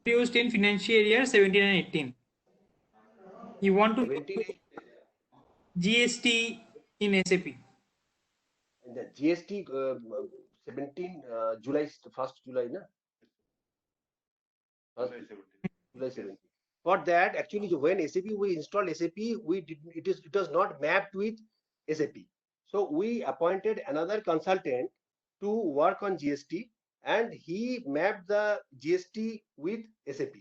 used in financial year 17 and 18? You want to GST in SAP. And the GST 17 July 1st July, na? July 17. For that, actually, when SAP we installed SAP, it was not mapped with SAP. So we appointed another consultant to work on GST, and he mapped the GST with SAP.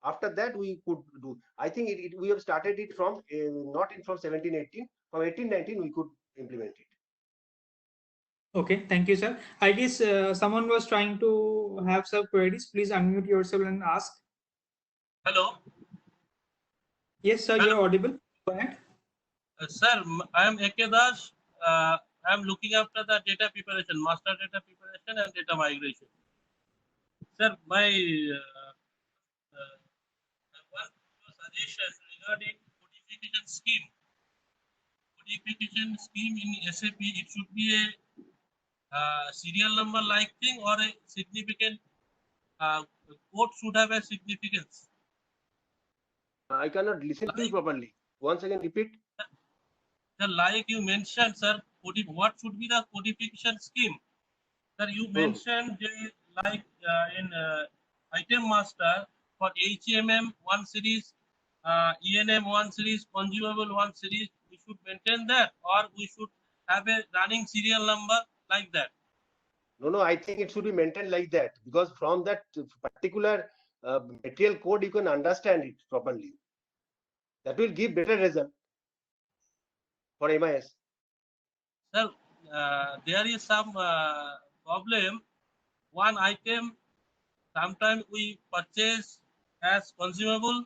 After that, we could do. I think we have started it from not from 17-18, from 18-19 we could implement it. Okay, thank you, sir. I guess someone was trying to have some queries. Please unmute yourself and ask. Hello. Yes, sir, you're audible. Go ahead. Sir, I am AK Das. I am looking after the data preparation, master data preparation and data migration. Sir, my one suggestion regarding codification scheme. Could you codification scheme in SAP, it should be a serial number like thing, or a significant code should have a significance. I cannot listen to you properly. Once again, repeat. The like you mentioned, sir, what should be the codification scheme? Sir, you mentioned like in item master for HMM 1 series, ENM 1 series, consumable 1 series, we should maintain that, or we should have a running serial number like that. No, I think it should be maintained like that, because from that particular material code, you can understand it properly. That will give better result for MIS. Sir, there is some problem. One item, sometimes we purchase as consumable,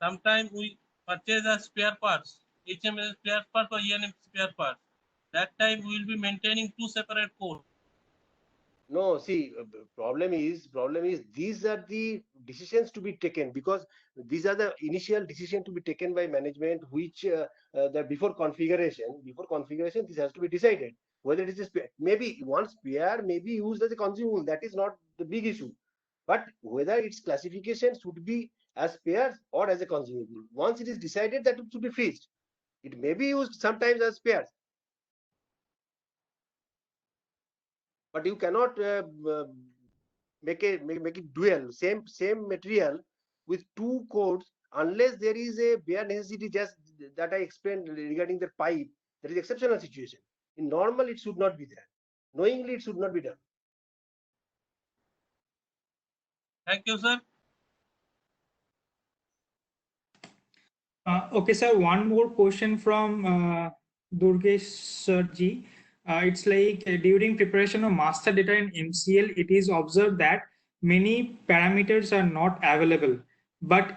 sometimes we purchase as spare parts, HMS spare parts or ENM spare parts. That time we will be maintaining two separate codes. No, see, problem is these are the decisions to be taken, because these are the initial decision to be taken by management, which the before configuration this has to be decided whether it is maybe one spare may be used as a consumable. That is not the big issue, but whether its classification should be as spares or as a consumable, once it is decided, that it should be freezed. It may be used sometimes as spares, but you cannot make it dual, same material with two codes, unless there is a bare necessity, just that I explained regarding the pipe. That is exceptional situation. In normal, it should not be there. Knowingly, it should not be done. Thank you, sir. Okay, sir. One more question from Durgesh Sirji. It's like during preparation of master data in MCL, it is observed that many parameters are not available. But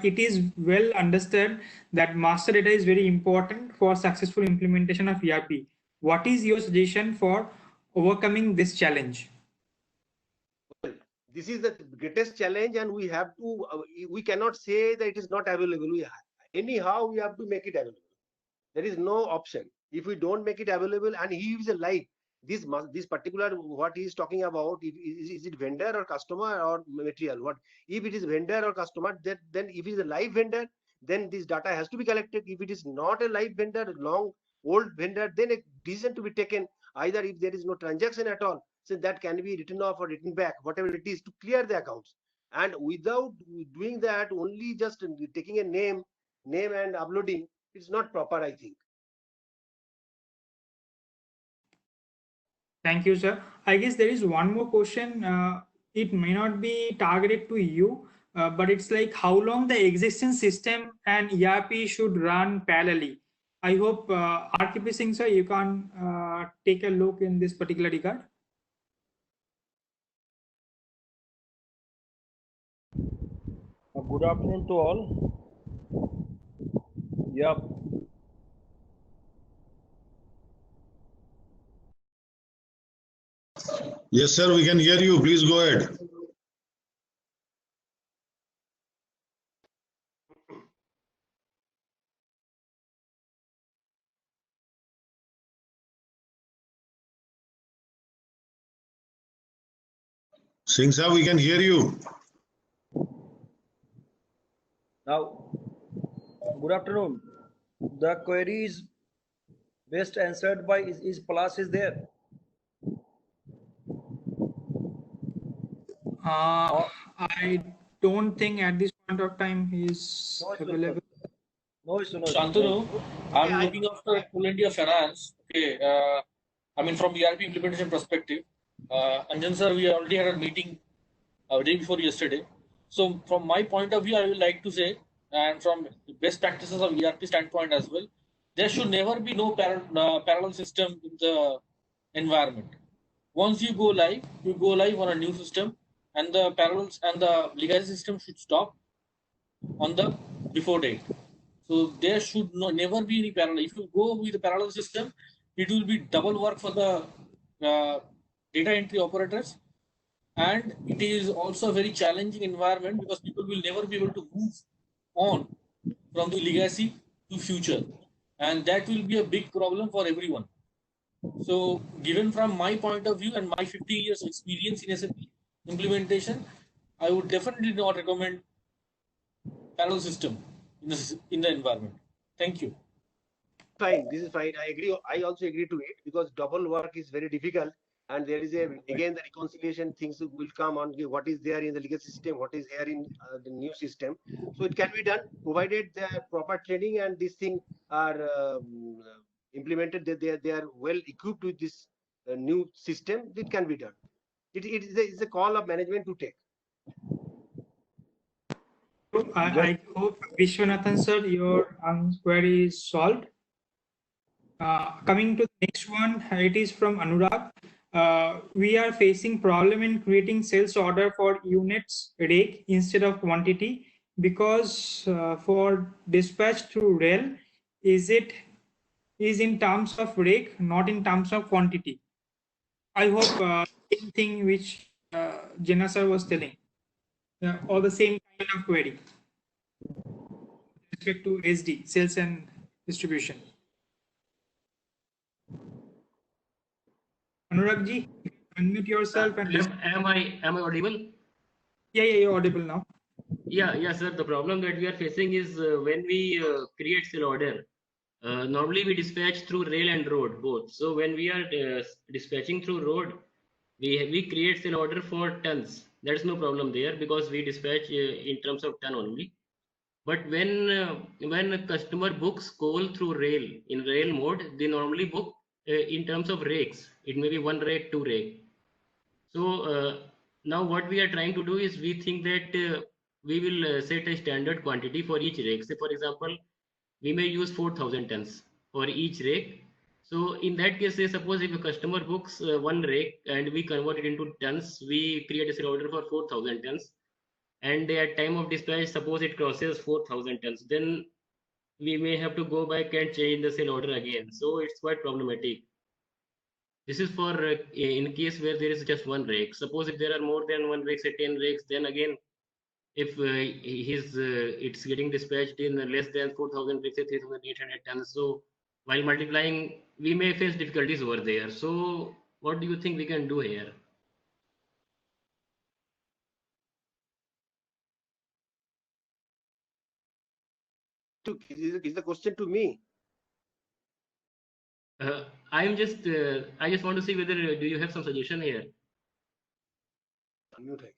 it is well understood that master data is very important for successful implementation of ERP. What is your suggestion for overcoming this challenge? This is the greatest challenge, and we have to. We cannot say that it is not available. Anyhow, we have to make it available. There is no option. If we don't make it available, and he is a live, this particular what he is talking about, is it vendor or customer or material? What if it is vendor or customer? Then if it is a live vendor, then this data has to be collected. If it is not a live vendor, long old vendor, then a decision to be taken. Either if there is no transaction at all, so that can be written off or written back, whatever it is, to clear the accounts. And without doing that, only just taking a name and uploading, it's not proper, I think. Thank you, sir. I guess there is one more question. It may not be targeted to you, but it's like how long the existing system and ERP should run parallelly. I hope RKP Singh, sir, you can take a look in this particular regard. Good afternoon to all. Yeah. Yes, sir, we can hear you. Please go ahead. Singh sir, we can hear you. Now, good afternoon. The query is best answered by is Plus is there. I don't think at this point of time he is available. No. Shantanu, I'm looking after full India finance. Okay, I mean from ERP implementation perspective. Anjan sir, we already had a meeting day before yesterday. So from my point of view, I would like to say, and from best practices of ERP standpoint as well, there should never be no parallel system in the environment. Once you go live on a new system, and the parallels and the legacy system should stop on the before date. So there should never be any parallel. If you go with the parallel system, it will be double work for the data entry operators, and it is also a very challenging environment because people will never be able to move on from the legacy to future. and that will be a big problem for everyone. So, given from my point of view and my 50 years experience in SAP implementation, I would definitely not recommend parallel system in the environment. Thank you. Fine, this is fine. I agree. I also agree to it because double work is very difficult, and there is again the reconciliation things will come on what is there in the legacy system, what is here in the new system. So it can be done provided the proper training and this thing are implemented. That they are well equipped with this new system. It can be done. It's a call of management to take. I hope, Vishwanathan sir, your query is solved. Coming to the next one, it is from Anurag. We are facing problem in creating sales order for units rake instead of quantity because for dispatch through rail, is in terms of rake, not in terms of quantity. I hope same thing which Jenna sir was telling, or the same kind of query with respect to SD, sales and distribution. Anurag ji, unmute yourself and am I audible? Yeah, you're audible now. Yeah, sir. The problem that we are facing is when we create sale order. Normally we dispatch through rail and road both. So when we are dispatching through road, we create sale order for tons. There's no problem there because we dispatch in terms of ton only. But when a customer books coal through rail in rail mode, they normally book in terms of rakes. It may be 1 rake, 2 rake. So now what we are trying to do is we think that we will set a standard quantity for each rake. Say for example, we may use 4,000 tons for each rake. So in that case, say suppose if a customer books 1 rake and we convert it into tons, we create a sale order for 4,000 tons. And at time of dispatch, suppose it crosses 4,000 tons, then we may have to go back and change the sale order again. So it's quite problematic. This is for in case where there is just 1 rake. Suppose if there are more than 1 rake, say 10 rakes, then again, if it's getting dispatched in less than 4,000 rakes, say 3,800 tons. So while multiplying, we may face difficulties over there. So what do you think we can do here? Is the question to me? I just want to see whether do you have some suggestion here? Unmute again.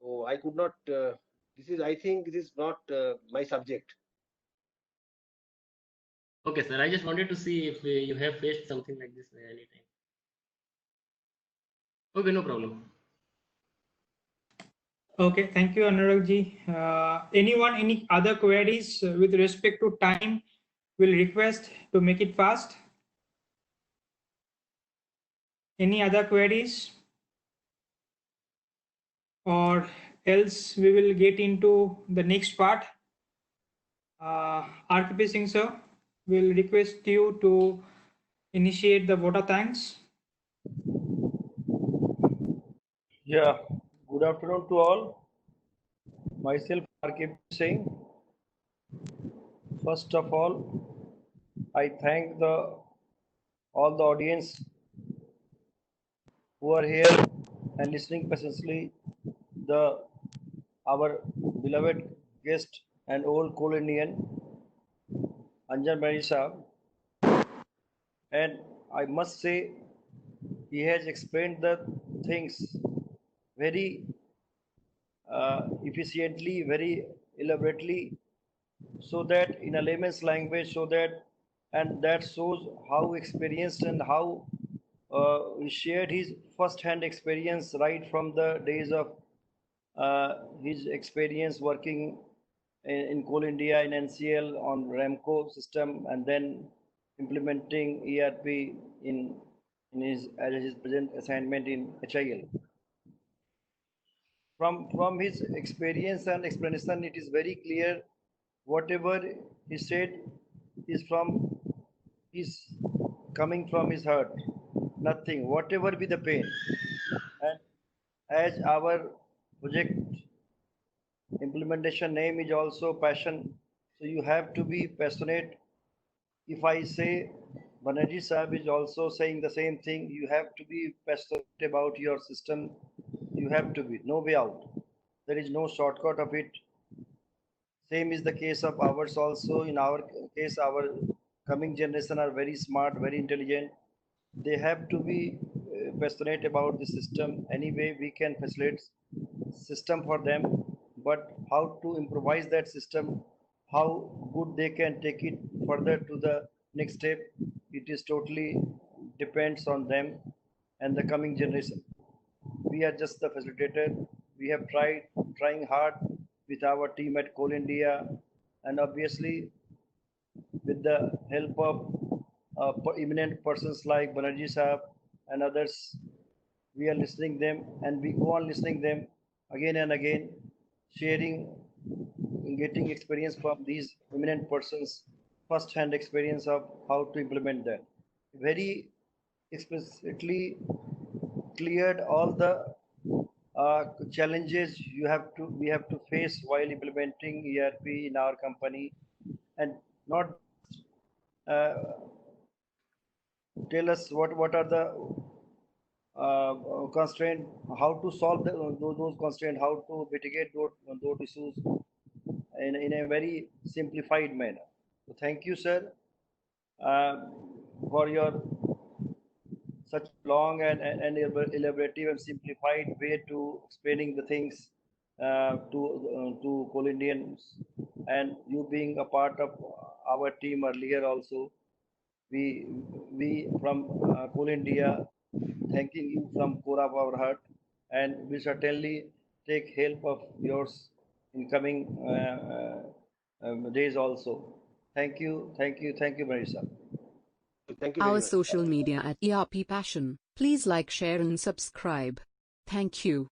Oh, I could not. I think this is not my subject. Okay, sir. I just wanted to see if you have faced something like this anytime. Okay, no problem. Okay, thank you, Anurag ji. Any other queries with respect to time? Will request to make it fast. Any other queries? Or else we will get into the next part. RKP Singh sir, will request you to initiate the vote of thanks. Yeah, good afternoon to all. Myself, RKP Singh. First of all, I thank all the audience who are here and listening patiently our beloved guest and old Coal Indian, Anjan Banerjee Saab. And I must say, he has explained the things very efficiently, very elaborately, so that in a layman's language, and that shows how experienced and how he shared his first-hand experience right from the days of his experience working in Coal India in NCL on Ramco system, and then implementing ERP as his present assignment in HIL. From his experience and explanation, it is very clear whatever he said is coming from his heart. Nothing, whatever be the pain. And as our project implementation name is also passion. So you have to be passionate. If I say Banerjee Sahib is also saying the same thing, you have to be passionate about your system. You have to be, no way out. There is no shortcut of it. Same is the case of ours also. In our case, our coming generation are very smart, very intelligent. They have to be passionate about the system. Anyway, we can facilitate system for them, but how to improvise that system, how good they can take it further to the next step, it is totally depends on them and the coming generation. We are just the facilitator. We have trying hard with our team at Coal India, and obviously with the help of eminent persons like Banerjee Sahab and others, we are listening them and we go on listening them again and again, sharing, getting experience from these eminent persons, first-hand experience of how to implement that. Very explicitly cleared all the challenges we have to face while implementing ERP in our company, and not uh, tell us what are the constraint, how to solve those constraints, how to mitigate those issues in a very simplified manner. So thank you, sir, for your such long and elaborative and simplified way to explaining the things to Coal Indians, and you being a part of our team earlier also. We from Coal India thanking you from core of our heart, and we certainly take help of yours in coming days also. Thank you, thank you, thank you, Marisa. Thank you very Our much. social media at ERP Passion. Please like, share and subscribe. Thank you.